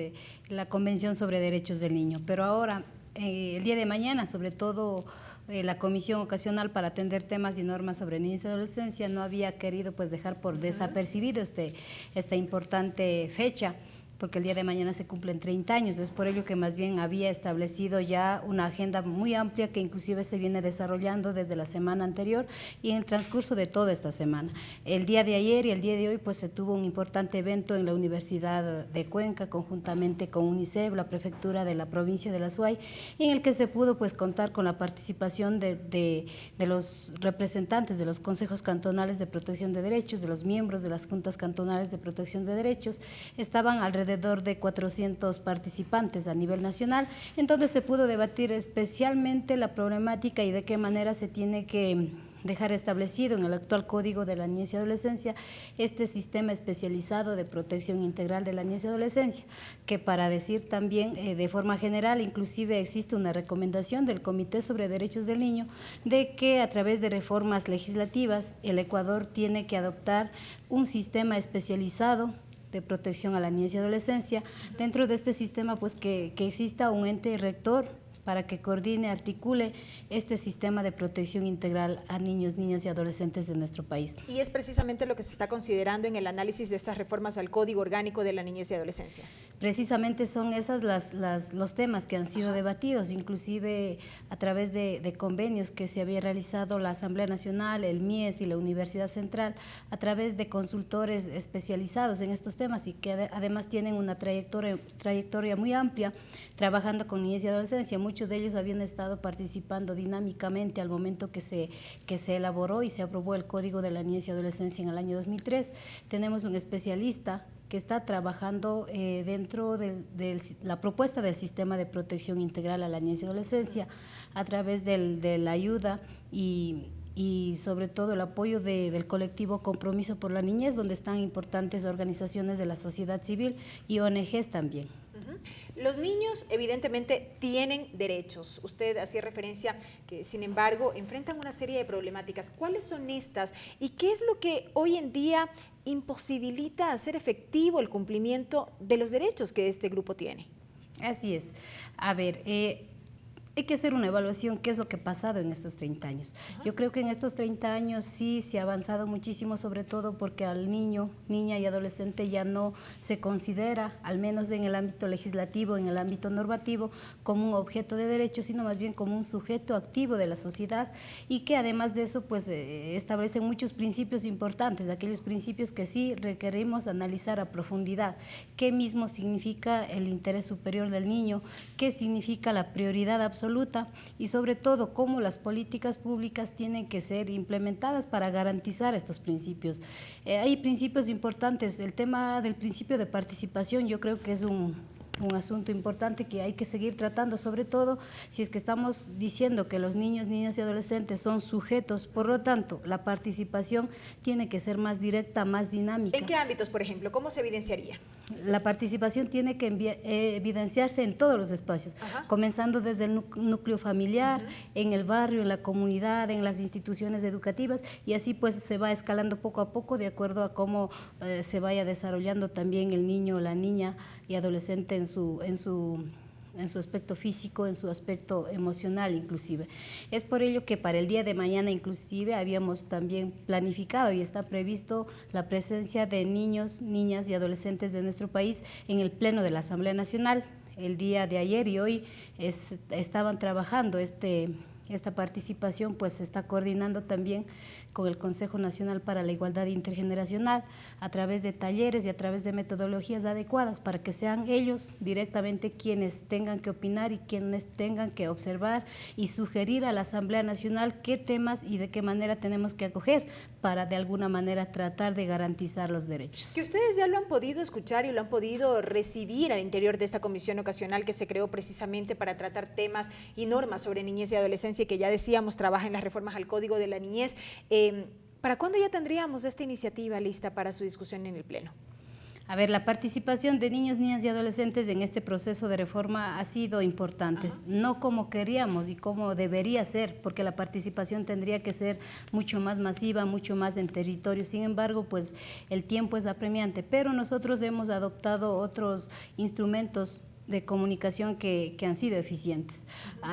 la Convención sobre Derechos del Niño. Pero ahora, el día de mañana, sobre todo la Comisión Ocasional para atender temas y normas sobre niñez y adolescencia no había querido pues dejar por desapercibido esta importante fecha, porque el día de mañana se cumplen 30 años, es por ello que más bien había establecido ya una agenda muy amplia que inclusive se viene desarrollando desde la semana anterior y en el transcurso de toda esta semana. El día de ayer y el día de hoy pues se tuvo un importante evento en la Universidad de Cuenca conjuntamente con UNICEF, la prefectura de la provincia de la Azuay, en el que se pudo pues contar con la participación de los representantes de los consejos cantonales de protección de derechos, de los miembros de las juntas cantonales de protección de derechos. Estaban alrededor de 400 participantes a nivel nacional, en donde se pudo debatir especialmente la problemática y de qué manera se tiene que dejar establecido en el actual Código de la Niñez y Adolescencia este sistema especializado de protección integral de la niñez y adolescencia, que para decir también de forma general, inclusive existe una recomendación del Comité sobre Derechos del Niño de que a través de reformas legislativas el Ecuador tiene que adoptar un sistema especializado de protección a la niñez y adolescencia. Dentro de este sistema, pues que exista un ente rector para que coordine, articule este sistema de protección integral a niños, niñas y adolescentes de nuestro país. Y es precisamente lo que se está considerando en el análisis de estas reformas al Código Orgánico de la Niñez y Adolescencia. Precisamente son esas los temas que han sido debatidos, inclusive a través de convenios que se había realizado la Asamblea Nacional, el MIES y la Universidad Central, a través de consultores especializados en estos temas y que además tienen una trayectoria muy amplia trabajando con niñez y adolescencia. Muchos de ellos habían estado participando dinámicamente al momento que se elaboró y se aprobó el Código de la Niñez y Adolescencia en el año 2003. Tenemos un especialista que está trabajando dentro de la propuesta del sistema de protección integral a la niñez y adolescencia a través de la ayuda y sobre todo el apoyo del colectivo Compromiso por la Niñez, donde están importantes organizaciones de la sociedad civil y ONGs también. Los niños evidentemente tienen derechos. Usted hacía referencia que, sin embargo, enfrentan una serie de problemáticas. ¿Cuáles son estas y qué es lo que hoy en día imposibilita hacer efectivo el cumplimiento de los derechos que este grupo tiene? Así es. A ver, hay que hacer una evaluación, qué es lo que ha pasado en estos 30 años. Yo creo que en estos 30 años sí se ha avanzado muchísimo, sobre todo porque al niño, niña y adolescente ya no se considera, al menos en el ámbito legislativo, en el ámbito normativo, como un objeto de derecho, sino más bien como un sujeto activo de la sociedad y que además de eso pues establecen muchos principios importantes, aquellos principios que sí requerimos analizar a profundidad. ¿Qué mismo significa el interés superior del niño? ¿Qué significa la prioridad absoluta absoluta y sobre todo cómo las políticas públicas tienen que ser implementadas para garantizar estos principios. Hay principios importantes, el tema del principio de participación yo creo que es un asunto importante que hay que seguir tratando, sobre todo si es que estamos diciendo que los niños, niñas y adolescentes son sujetos, por lo tanto, la participación tiene que ser más directa, más dinámica. ¿En qué ámbitos, por ejemplo? ¿Cómo se evidenciaría? La participación tiene que evidenciarse en todos los espacios, comenzando desde el núcleo familiar, en el barrio, en la comunidad, en las instituciones educativas, y así pues se va escalando poco a poco de acuerdo a cómo se vaya desarrollando también el niño, la niña y adolescente en su aspecto físico, en su aspecto emocional inclusive. Es por ello que para el día de mañana inclusive habíamos también planificado y está previsto la presencia de niños, niñas y adolescentes de nuestro país en el Pleno de la Asamblea Nacional. El día de ayer y hoy estaban trabajando esta participación, pues se está coordinando también con el Consejo Nacional para la Igualdad Intergeneracional a través de talleres y a través de metodologías adecuadas para que sean ellos directamente quienes tengan que opinar y quienes tengan que observar y sugerir a la Asamblea Nacional qué temas y de qué manera tenemos que acoger para de alguna manera tratar de garantizar los derechos. Que ustedes ya lo han podido escuchar y lo han podido recibir al interior de esta comisión ocasional que se creó precisamente para tratar temas y normas sobre niñez y adolescencia y que ya decíamos trabaja en las reformas al Código de la Niñez. ¿Para cuándo ya tendríamos esta iniciativa lista para su discusión en el Pleno? A ver, la participación de niños, niñas y adolescentes en este proceso de reforma ha sido importante, no como queríamos y como debería ser, porque la participación tendría que ser mucho más masiva, mucho más en territorio. Sin embargo, pues el tiempo es apremiante, pero nosotros hemos adoptado otros instrumentos de comunicación que han sido eficientes.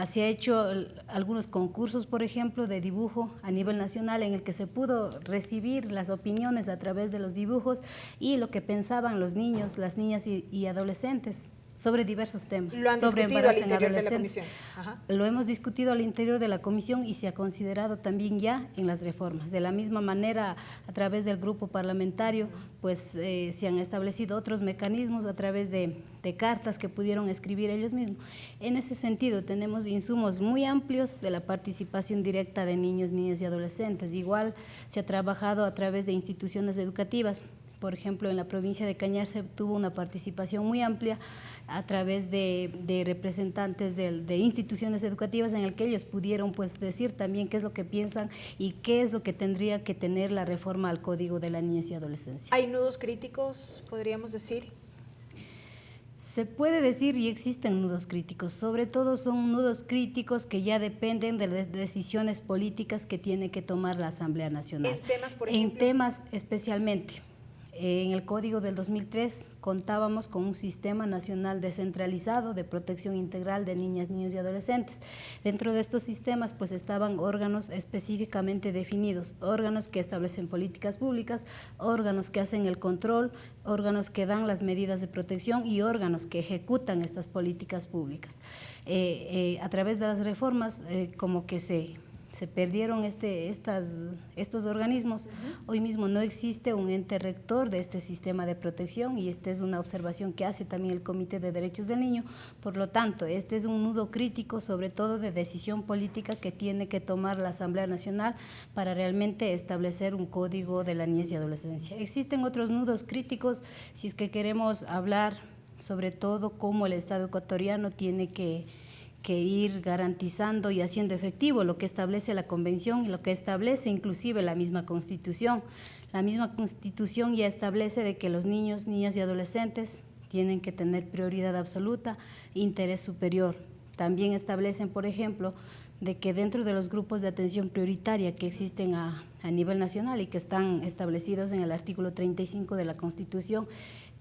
Se ha hecho algunos concursos, por ejemplo, de dibujo a nivel nacional en el que se pudo recibir las opiniones a través de los dibujos y lo que pensaban los niños, las niñas y adolescentes sobre diversos temas. ¿Lo han sobre discutido al embarazo en interior de la adolescentes. comisión? Lo hemos discutido al interior de la comisión y se ha considerado también ya en las reformas. De la misma manera, a través del grupo parlamentario, pues se han establecido otros mecanismos a través de cartas que pudieron escribir ellos mismos. En ese sentido, tenemos insumos muy amplios de la participación directa de niños, niñas y adolescentes. Igual se ha trabajado a través de instituciones educativas. Por ejemplo, en la provincia de Cañar se tuvo una participación muy amplia a través de representantes de instituciones educativas en el que ellos pudieron pues decir también qué es lo que piensan y qué es lo que tendría que tener la reforma al Código de la Niñez y Adolescencia. ¿Hay nudos críticos, podríamos decir? Se puede decir y existen nudos críticos, sobre todo son nudos críticos que ya dependen de las decisiones políticas que tiene que tomar la Asamblea Nacional. ¿En temas, por ejemplo? En temas especialmente. En el Código del 2003 contábamos con un sistema nacional descentralizado de protección integral de niñas, niños y adolescentes. Dentro de estos sistemas pues estaban órganos específicamente definidos, órganos que establecen políticas públicas, órganos que hacen el control, órganos que dan las medidas de protección y órganos que ejecutan estas políticas públicas. A través de las reformas como que se perdieron estos organismos. Hoy mismo no existe un ente rector de este sistema de protección y esta es una observación que hace también el Comité de Derechos del Niño. Por lo tanto, este es un nudo crítico, sobre todo de decisión política que tiene que tomar la Asamblea Nacional para realmente establecer un Código de la Niñez y Adolescencia. Existen otros nudos críticos si es que queremos hablar sobre todo cómo el Estado ecuatoriano tiene que ir garantizando y haciendo efectivo lo que establece la Convención y lo que establece inclusive la misma Constitución. La misma Constitución ya establece de que los niños, niñas y adolescentes tienen que tener prioridad absoluta, interés superior. También establecen, por ejemplo, de que dentro de los grupos de atención prioritaria que existen a nivel nacional y que están establecidos en el artículo 35 de la Constitución,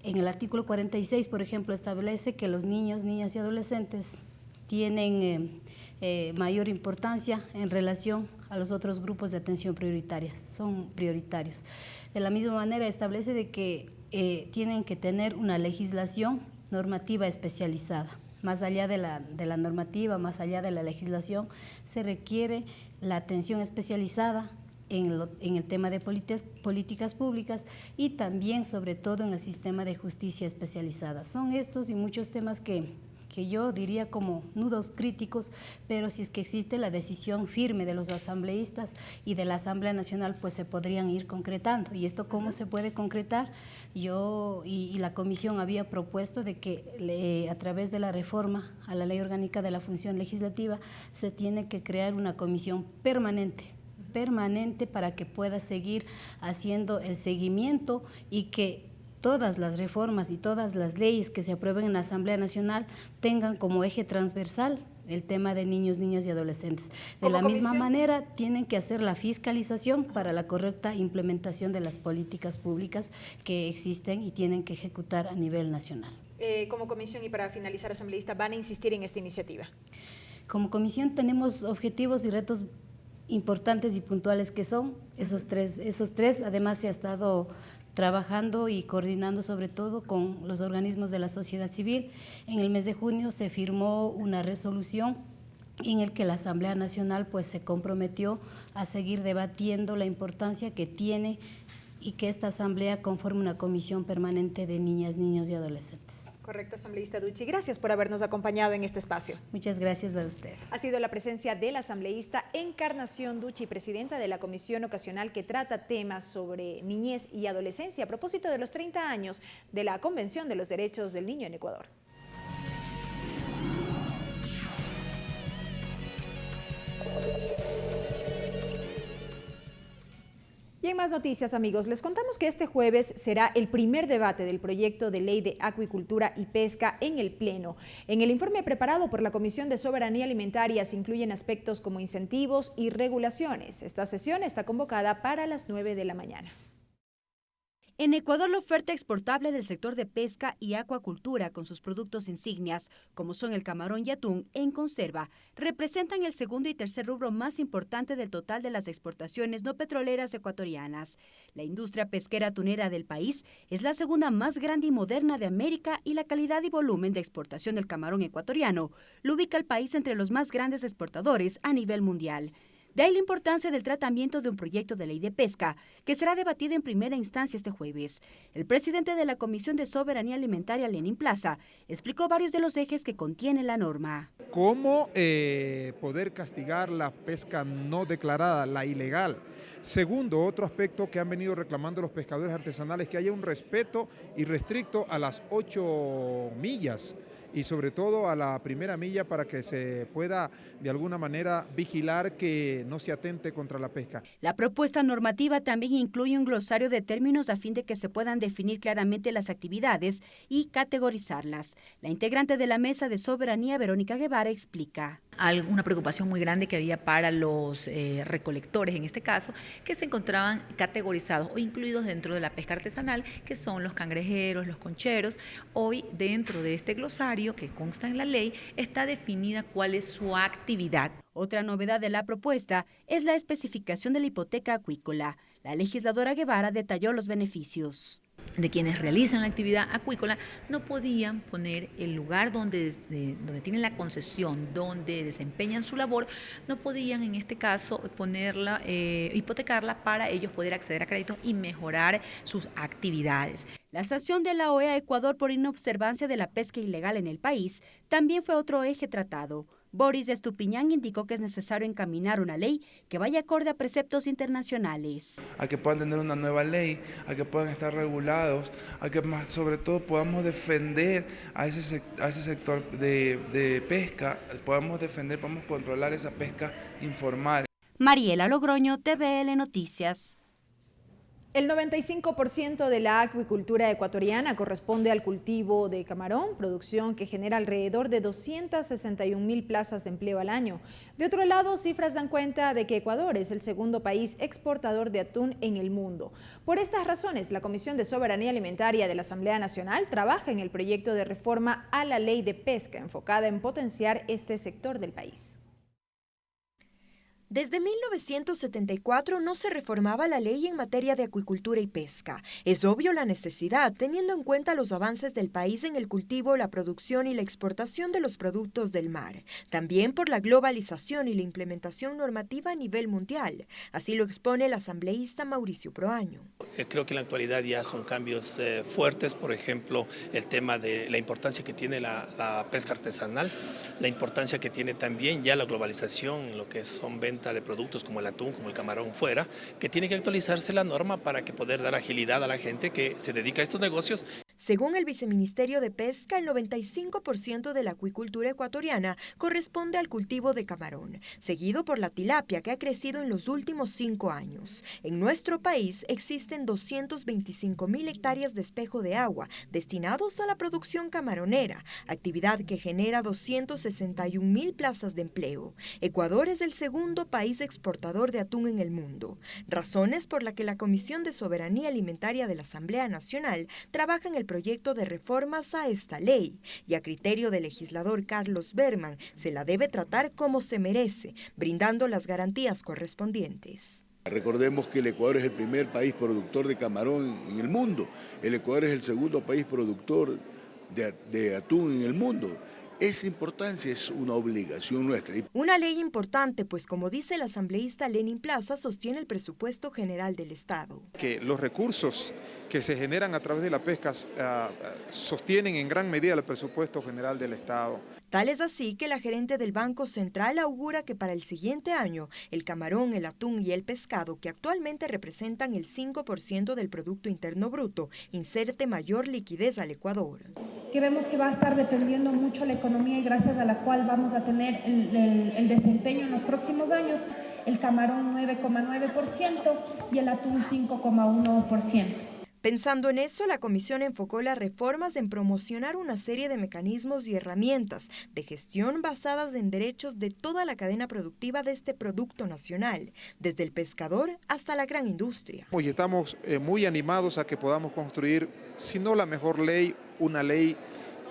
en el artículo 46, por ejemplo, establece que los niños, niñas y adolescentes tienen mayor importancia en relación a los otros grupos de atención prioritarias, son prioritarios. De la misma manera establece de que tienen que tener una legislación normativa especializada. Más allá de la normativa, más allá de la legislación, se requiere la atención especializada en el tema de políticas públicas y también sobre todo en el sistema de justicia especializada. Son estos y muchos temas que que yo diría como nudos críticos, pero si es que existe la decisión firme de los asambleístas y de la Asamblea Nacional, pues se podrían ir concretando. ¿Y esto cómo se puede concretar? Yo y la comisión había propuesto de que a través de la reforma a la Ley Orgánica de la Función Legislativa se tiene que crear una comisión permanente para que pueda seguir haciendo el seguimiento y que todas las reformas y todas las leyes que se aprueben en la Asamblea Nacional tengan como eje transversal el tema de niños, niñas y adolescentes. De la misma manera, tienen que hacer la fiscalización para la correcta implementación de las políticas públicas que existen y tienen que ejecutar a nivel nacional. Como comisión, y para finalizar, asambleísta, ¿van a insistir en esta iniciativa? Como comisión tenemos objetivos y retos importantes y puntuales que son esos tres. Además se ha estado trabajando y coordinando sobre todo con los organismos de la sociedad civil. En el mes de junio se firmó una resolución en el que la Asamblea Nacional pues se comprometió a seguir debatiendo la importancia que tiene y que esta asamblea conforme una comisión permanente de niñas, niños y adolescentes. Correcto, asambleísta Duchi. Gracias por habernos acompañado en este espacio. Muchas gracias a usted. Ha sido la presencia de la asambleísta Encarnación Duchi, presidenta de la Comisión Ocasional que trata temas sobre niñez y adolescencia a propósito de los 30 años de la Convención de los Derechos del Niño en Ecuador. Y en más noticias, amigos, les contamos que este jueves será el primer debate del proyecto de ley de acuicultura y pesca en el Pleno. En el informe preparado por la Comisión de Soberanía Alimentaria se incluyen aspectos como incentivos y regulaciones. Esta sesión está convocada para las 9 de la mañana. En Ecuador, la oferta exportable del sector de pesca y acuacultura con sus productos insignias, como son el camarón y atún en conserva, representan el segundo y tercer rubro más importante del total de las exportaciones no petroleras ecuatorianas. La industria pesquera atunera del país es la segunda más grande y moderna de América y la calidad y volumen de exportación del camarón ecuatoriano lo ubica al país entre los más grandes exportadores a nivel mundial. De ahí la importancia del tratamiento de un proyecto de ley de pesca que será debatido en primera instancia este jueves. El presidente de la Comisión de Soberanía Alimentaria, Lenín Plaza, explicó varios de los ejes que contiene la norma. ¿Cómo poder castigar la pesca no declarada, la ilegal? Segundo, otro aspecto que han venido reclamando los pescadores artesanales, que haya un respeto irrestricto a las 8 millas. Y sobre todo a la primera milla para que se pueda de alguna manera vigilar que no se atente contra la pesca. La propuesta normativa también incluye un glosario de términos a fin de que se puedan definir claramente las actividades y categorizarlas. La integrante de la Mesa de Soberanía, Verónica Guevara, explica. Una preocupación muy grande que había para los recolectores, en este caso, que se encontraban categorizados o incluidos dentro de la pesca artesanal, que son los cangrejeros, los concheros. Hoy, dentro de este glosario que consta en la ley, está definida cuál es su actividad. Otra novedad de la propuesta es la especificación de la hipoteca acuícola. La legisladora Guevara detalló los beneficios. De quienes realizan la actividad acuícola no podían poner el lugar donde tienen la concesión, donde desempeñan su labor, no podían en este caso ponerla, hipotecarla para ellos poder acceder a créditos y mejorar sus actividades. La sanción de la OEA a Ecuador por inobservancia de la pesca ilegal en el país también fue otro eje tratado. Boris Estupiñán indicó que es necesario encaminar una ley que vaya acorde a preceptos internacionales. A que puedan tener una nueva ley, a que puedan estar regulados, a que más, sobre todo podamos defender a ese sector de pesca, podamos controlar esa pesca informal. Mariela Logroño, TVL Noticias. El 95% de la acuicultura ecuatoriana corresponde al cultivo de camarón, producción que genera alrededor de 261.000 plazas de empleo al año. De otro lado, cifras dan cuenta de que Ecuador es el segundo país exportador de atún en el mundo. Por estas razones, la Comisión de Soberanía Alimentaria de la Asamblea Nacional trabaja en el proyecto de reforma a la ley de pesca enfocada en potenciar este sector del país. Desde 1974 no se reformaba la ley en materia de acuicultura y pesca. Es obvio la necesidad, teniendo en cuenta los avances del país en el cultivo, la producción y la exportación de los productos del mar. También por la globalización y la implementación normativa a nivel mundial. Así lo expone el asambleísta Mauricio Proaño. Creo que en la actualidad ya son cambios fuertes, por ejemplo, el tema de la importancia que tiene la pesca artesanal, la importancia que tiene también ya la globalización en lo que son ventas de productos como el atún, como el camarón fuera, que tiene que actualizarse la norma para que poder dar agilidad a la gente que se dedica a estos negocios. Según el Viceministerio de Pesca, el 95% de la acuicultura ecuatoriana corresponde al cultivo de camarón, seguido por la tilapia, que ha crecido en los últimos 5 años. En nuestro país existen 225.000 hectáreas de espejo de agua destinados a la producción camaronera, actividad que genera 261.000 plazas de empleo. Ecuador es el segundo país exportador de atún en el mundo, razones por las que la Comisión de Soberanía Alimentaria de la Asamblea Nacional trabaja en el proyecto de reformas a esta ley y a criterio del legislador Carlos Berman se la debe tratar como se merece, brindando las garantías correspondientes. Recordemos que el Ecuador es el primer país productor de camarón en el mundo, el Ecuador es el segundo país productor de atún en el mundo. Esa importancia es una obligación nuestra. Una ley importante, pues como dice el asambleísta Lenin Plaza, sostiene el presupuesto general del Estado. Que los recursos que se generan a través de la pesca sostienen en gran medida el presupuesto general del Estado. Tal es así que la gerente del Banco Central augura que para el siguiente año el camarón, el atún y el pescado, que actualmente representan el 5% del Producto Interno Bruto, inserte mayor liquidez al Ecuador. Que vemos que va a estar dependiendo mucho la economía y gracias a la cual vamos a tener el desempeño en los próximos años, el camarón 9,9% y el atún 5,1%. Pensando en eso, la Comisión enfocó las reformas en promocionar una serie de mecanismos y herramientas de gestión basadas en derechos de toda la cadena productiva de este producto nacional, desde el pescador hasta la gran industria. Hoy estamos muy animados a que podamos construir, si no la mejor ley, una ley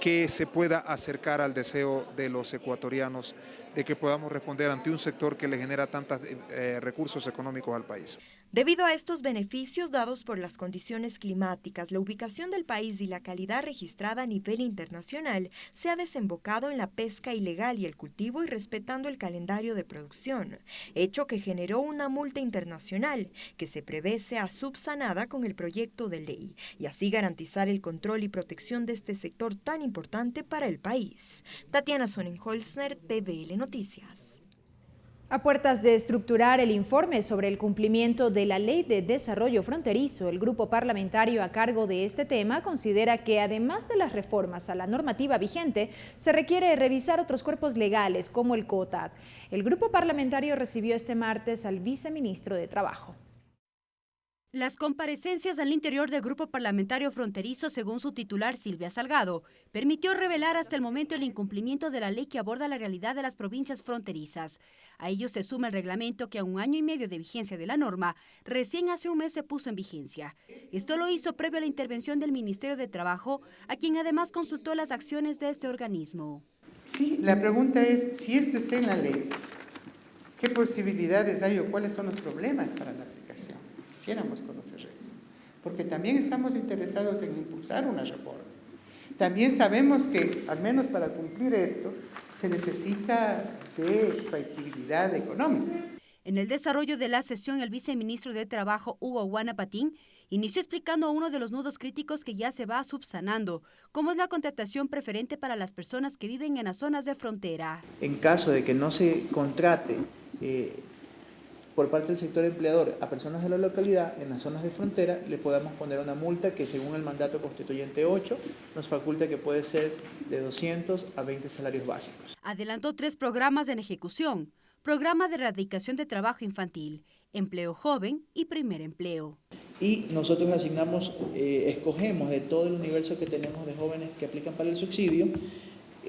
que se pueda acercar al deseo de los ecuatorianos, de que podamos responder ante un sector que le genera tantos recursos económicos al país. Debido a estos beneficios dados por las condiciones climáticas, la ubicación del país y la calidad registrada a nivel internacional, se ha desembocado en la pesca ilegal y el cultivo irrespetando el calendario de producción, hecho que generó una multa internacional que se prevé sea subsanada con el proyecto de ley y así garantizar el control y protección de este sector tan importante para el país. Tatiana Sonnenholzner, TVL Noticias. A puertas de estructurar el informe sobre el cumplimiento de la Ley de Desarrollo Fronterizo, el grupo parlamentario a cargo de este tema considera que además de las reformas a la normativa vigente, se requiere revisar otros cuerpos legales como el COTAD. El grupo parlamentario recibió este martes al viceministro de Trabajo. Las comparecencias al interior del Grupo Parlamentario Fronterizo, según su titular Silvia Salgado, permitió revelar hasta el momento el incumplimiento de la ley que aborda la realidad de las provincias fronterizas. A ello se suma el reglamento que a 1 año y medio de vigencia de la norma, recién hace un mes se puso en vigencia. Esto lo hizo previo a la intervención del Ministerio de Trabajo, a quien además consultó las acciones de este organismo. Sí, la pregunta es, si esto está en la ley, ¿qué posibilidades hay o cuáles son los problemas para la aplicación? Quisiéramos conocer eso, porque también estamos interesados en impulsar una reforma. También sabemos que, al menos para cumplir esto, se necesita de factibilidad económica. En el desarrollo de la sesión, el viceministro de Trabajo, Hugo Guana Patín, inició explicando uno de los nudos críticos que ya se va subsanando, como es la contratación preferente para las personas que viven en las zonas de frontera. En caso de que no se contrate por parte del sector empleador a personas de la localidad en las zonas de frontera, le podamos poner una multa que según el mandato constituyente 8 nos faculta que puede ser de 200 a 20 salarios básicos. Adelantó 3 programas en ejecución: programa de erradicación de trabajo infantil, empleo joven y primer empleo. Y nosotros asignamos, escogemos de todo el universo que tenemos de jóvenes que aplican para el subsidio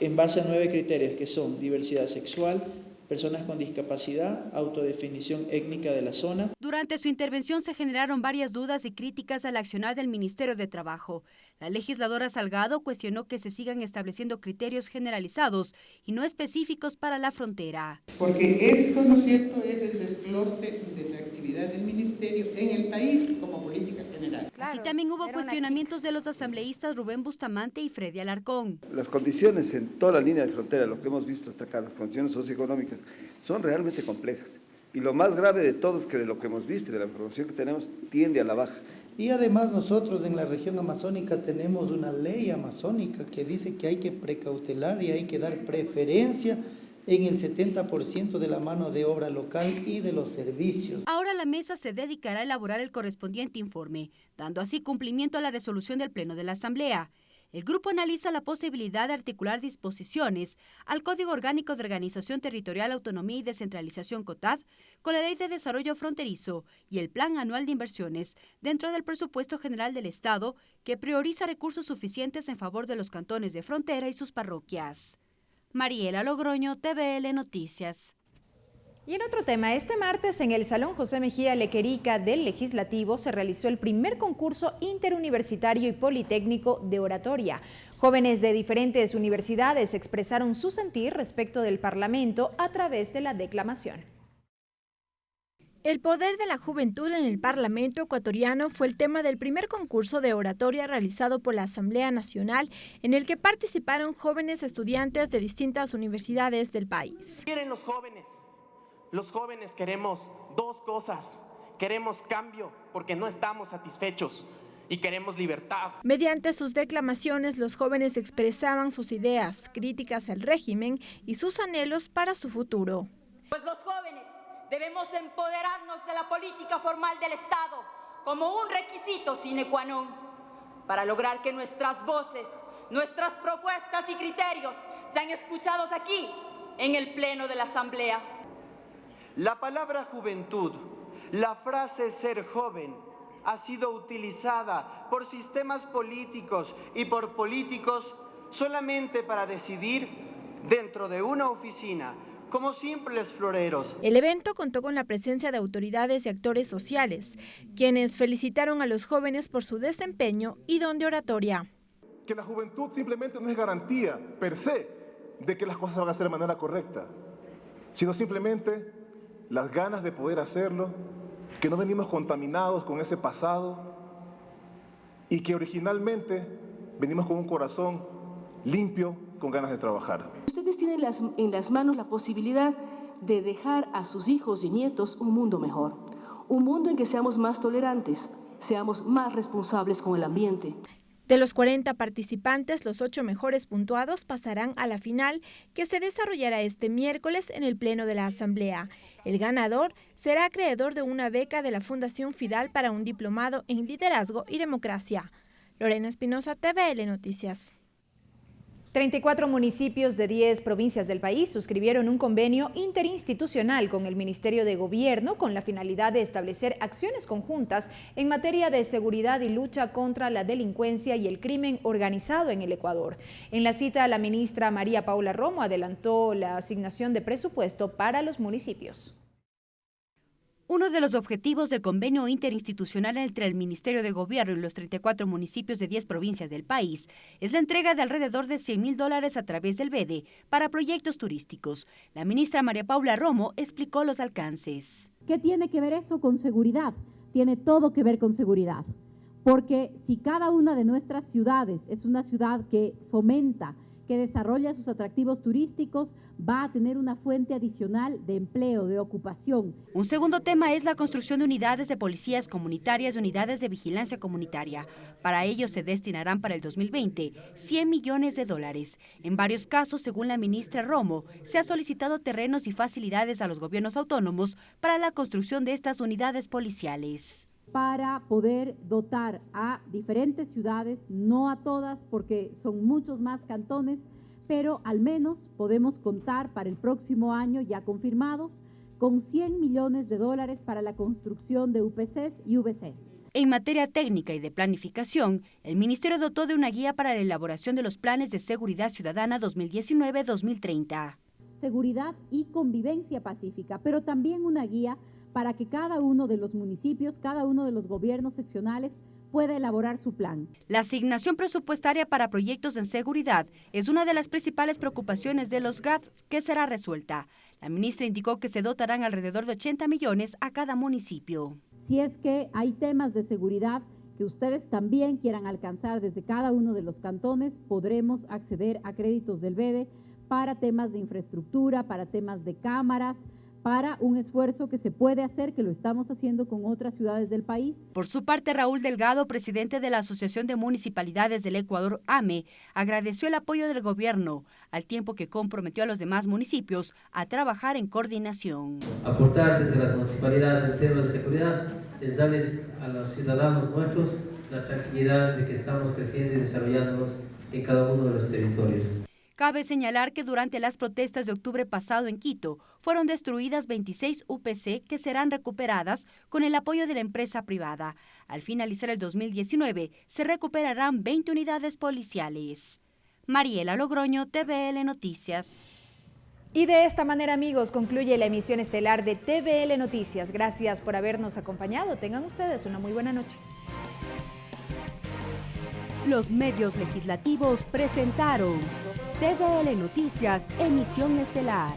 en base a 9 criterios que son diversidad sexual, personas con discapacidad, autodefinición étnica de la zona. Durante su intervención se generaron varias dudas y críticas al accionar del Ministerio de Trabajo. La legisladora Salgado cuestionó que se sigan estableciendo criterios generalizados y no específicos para la frontera. Porque esto, ¿no es cierto?, es el desglose de la actividad del Ministerio en el país como política general. Así también hubo cuestionamientos de los asambleístas Rubén Bustamante y Freddy Alarcón. Las condiciones en toda la línea de frontera, lo que hemos visto hasta acá, las condiciones socioeconómicas, son realmente complejas. Y lo más grave de todo es que de lo que hemos visto y de la información que tenemos tiende a la baja. Y además nosotros en la región amazónica tenemos una ley amazónica que dice que hay que precautelar y hay que dar preferencia en el 70% de la mano de obra local y de los servicios. Ahora la mesa se dedicará a elaborar el correspondiente informe, dando así cumplimiento a la resolución del Pleno de la Asamblea. El grupo analiza la posibilidad de articular disposiciones al Código Orgánico de Organización Territorial, Autonomía y Descentralización COTAD con la Ley de Desarrollo Fronterizo y el Plan Anual de Inversiones dentro del Presupuesto General del Estado que prioriza recursos suficientes en favor de los cantones de frontera y sus parroquias. Mariela Logroño, TVL Noticias. Y en otro tema, este martes en el Salón José Mejía Lequerica del Legislativo se realizó el primer concurso interuniversitario y politécnico de oratoria. Jóvenes de diferentes universidades expresaron su sentir respecto del Parlamento a través de la declamación. El poder de la juventud en el Parlamento ecuatoriano fue el tema del primer concurso de oratoria realizado por la Asamblea Nacional, en el que participaron jóvenes estudiantes de distintas universidades del país. ¿Quieren los jóvenes? Los jóvenes queremos dos cosas. Queremos cambio porque no estamos satisfechos y queremos libertad. Mediante sus declamaciones, los jóvenes expresaban sus ideas, críticas al régimen y sus anhelos para su futuro. Pues los jóvenes debemos empoderarnos de la política formal del Estado como un requisito sine qua non para lograr que nuestras voces, nuestras propuestas y criterios sean escuchados aquí en el Pleno de la Asamblea. La palabra juventud, la frase ser joven, ha sido utilizada por sistemas políticos y por políticos solamente para decidir dentro de una oficina, como simples floreros. El evento contó con la presencia de autoridades y actores sociales, quienes felicitaron a los jóvenes por su desempeño y don de oratoria. Que la juventud simplemente no es garantía per se de que las cosas van a hacer de manera correcta, sino simplemente las ganas de poder hacerlo, que no venimos contaminados con ese pasado y que originalmente venimos con un corazón limpio, con ganas de trabajar. Ustedes tienen en las manos la posibilidad de dejar a sus hijos y nietos un mundo mejor, un mundo en que seamos más tolerantes, seamos más responsables con el ambiente. De los 40 participantes, los 8 mejores puntuados pasarán a la final, que se desarrollará este miércoles en el Pleno de la Asamblea. El ganador será acreedor de una beca de la Fundación Fidal para un diplomado en liderazgo y democracia. Lorena Espinosa, TVL Noticias. 34 municipios de 10 provincias del país suscribieron un convenio interinstitucional con el Ministerio de Gobierno con la finalidad de establecer acciones conjuntas en materia de seguridad y lucha contra la delincuencia y el crimen organizado en el Ecuador. En la cita, la ministra María Paula Romo adelantó la asignación de presupuesto para los municipios. Uno de los objetivos del convenio interinstitucional entre el Ministerio de Gobierno y los 34 municipios de 10 provincias del país es la entrega de alrededor de $100.000 a través del BEDE para proyectos turísticos. La ministra María Paula Romo explicó los alcances. ¿Qué tiene que ver eso con seguridad? Tiene todo que ver con seguridad, porque si cada una de nuestras ciudades es una ciudad que fomenta, que desarrolla sus atractivos turísticos, va a tener una fuente adicional de empleo, de ocupación. Un segundo tema es la construcción de unidades de policías comunitarias y unidades de vigilancia comunitaria. Para ello se destinarán para el 2020 $100 millones. En varios casos, según la ministra Romo, se ha solicitado terrenos y facilidades a los gobiernos autónomos para la construcción de estas unidades policiales. Para poder dotar a diferentes ciudades, no a todas porque son muchos más cantones, pero al menos podemos contar para el próximo año ya confirmados con $100 millones para la construcción de UPCs y VCs. En materia técnica y de planificación, el Ministerio dotó de una guía para la elaboración de los planes de seguridad ciudadana 2019-2030. seguridad y convivencia pacífica, pero también una guía para que cada uno de los municipios, cada uno de los gobiernos seccionales pueda elaborar su plan. La asignación presupuestaria para proyectos en seguridad es una de las principales preocupaciones de los GAT que será resuelta. La ministra indicó que se dotarán alrededor de 80 millones a cada municipio. Si es que hay temas de seguridad que ustedes también quieran alcanzar desde cada uno de los cantones, podremos acceder a créditos del BEDE para temas de infraestructura, para temas de cámaras, para un esfuerzo que se puede hacer, que lo estamos haciendo con otras ciudades del país. Por su parte, Raúl Delgado, presidente de la Asociación de Municipalidades del Ecuador, AME, agradeció el apoyo del gobierno, al tiempo que comprometió a los demás municipios a trabajar en coordinación. Aportar desde las municipalidades en temas de seguridad es darles a los ciudadanos nuestros la tranquilidad de que estamos creciendo y desarrollándonos en cada uno de los territorios. Cabe señalar que durante las protestas de octubre pasado en Quito fueron destruidas 26 UPC que serán recuperadas con el apoyo de la empresa privada. Al finalizar el 2019 se recuperarán 20 unidades policiales. Mariela Logroño, TVL Noticias. Y de esta manera, amigos, concluye la emisión estelar de TVL Noticias. Gracias por habernos acompañado. Tengan ustedes una muy buena noche. Los medios legislativos presentaron TVL Noticias, emisión estelar.